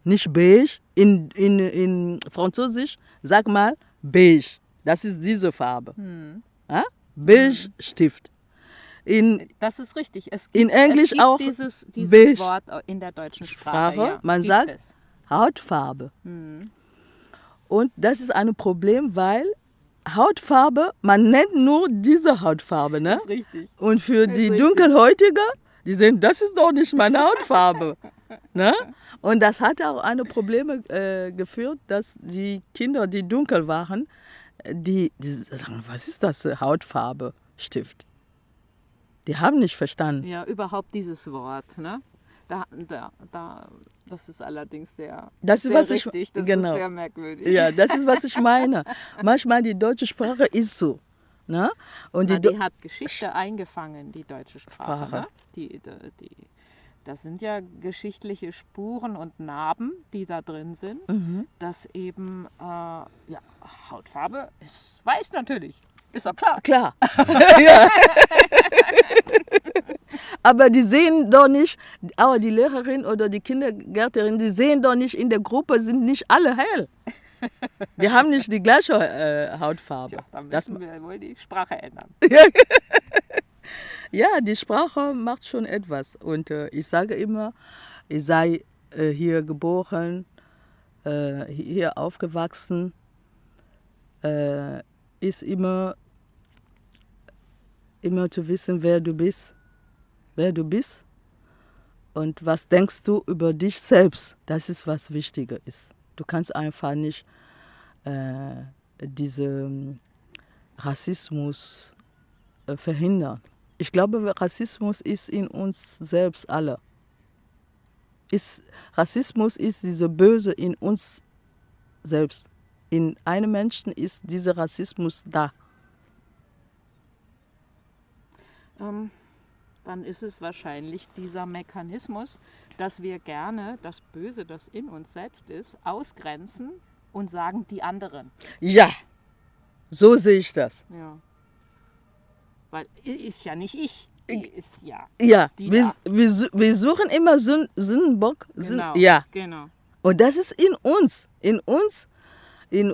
nicht beige. In Französisch sag mal beige. Das ist diese Farbe. Beige Stift. Das ist richtig. In Englisch es gibt auch dieses beige Wort in der deutschen Sprache. Ja, man gibt sagt es. Hautfarbe. Und das ist ein Problem, weil Hautfarbe, man nennt nur diese Hautfarbe. Ne? Das ist richtig. Und für Das die ist richtig. Dunkelhäutige, die sagen, das ist doch nicht meine Hautfarbe. Ne? Und das hat auch eine Probleme geführt, dass die Kinder, die dunkel waren, die sagen, was ist das, Hautfarbe, Stift? Die haben nicht verstanden. Ja, überhaupt dieses Wort. Ne? Das ist allerdings sehr, Das ist, sehr was richtig. Das genau. ist sehr merkwürdig. Ja, das ist, was ich meine. Manchmal die deutsche Sprache ist so. Ne? Und die hat Geschichte eingefangen, die deutsche Sprache. Ne? Das sind ja geschichtliche Spuren und Narben, die da drin sind, dass eben Hautfarbe ist weiß natürlich. Ist doch klar. Klar. Ja. Aber die sehen doch nicht, aber die Lehrerin oder die Kindergärtnerin, die sehen doch nicht, in der Gruppe sind nicht alle hell. Die haben nicht die gleiche Hautfarbe. Tja, dann müssen wir wohl die Sprache ändern. Ja, die Sprache macht schon etwas. Und ich sage immer, ich sei hier geboren, hier aufgewachsen, ist immer zu wissen, wer du bist und was denkst du über dich selbst. Das ist, was wichtiger ist. Du kannst einfach nicht diesen Rassismus verhindern. Ich glaube, Rassismus ist in uns selbst alle. Rassismus ist diese Böse in uns selbst. In einem Menschen ist dieser dann ist es wahrscheinlich dieser Mechanismus, dass wir gerne das Böse, das in uns selbst ist, ausgrenzen und sagen, die anderen. Ja, so sehe ich das. Ja. Weil ist ja nicht ich, die ist ja Ja, die wir, da. wir suchen immer Sündenbock. Genau, Ja, genau. und das ist in uns. In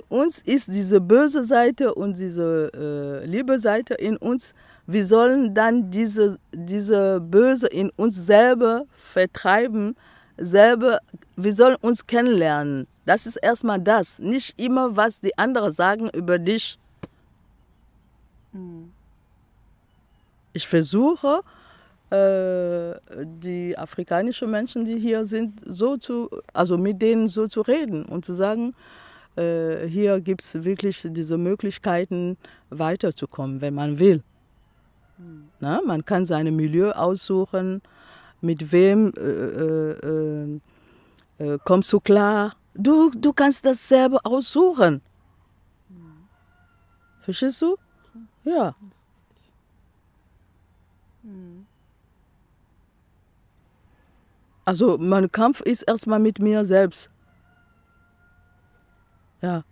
uns ist diese böse Seite und diese liebe Seite in uns. Wir sollen dann diese Böse in uns selber vertreiben. Wir sollen uns kennenlernen. Das ist erstmal das. Nicht immer, was die anderen sagen über dich. Ich versuche, die afrikanischen Menschen, die hier sind, also mit denen so zu reden und zu sagen, hier gibt es wirklich diese Möglichkeiten, weiterzukommen, wenn man will. Na, man kann sein Milieu aussuchen, mit wem kommst du klar. Du kannst das selber aussuchen. Verstehst du? Ja. Also mein Kampf ist erstmal mit mir selbst. Ja.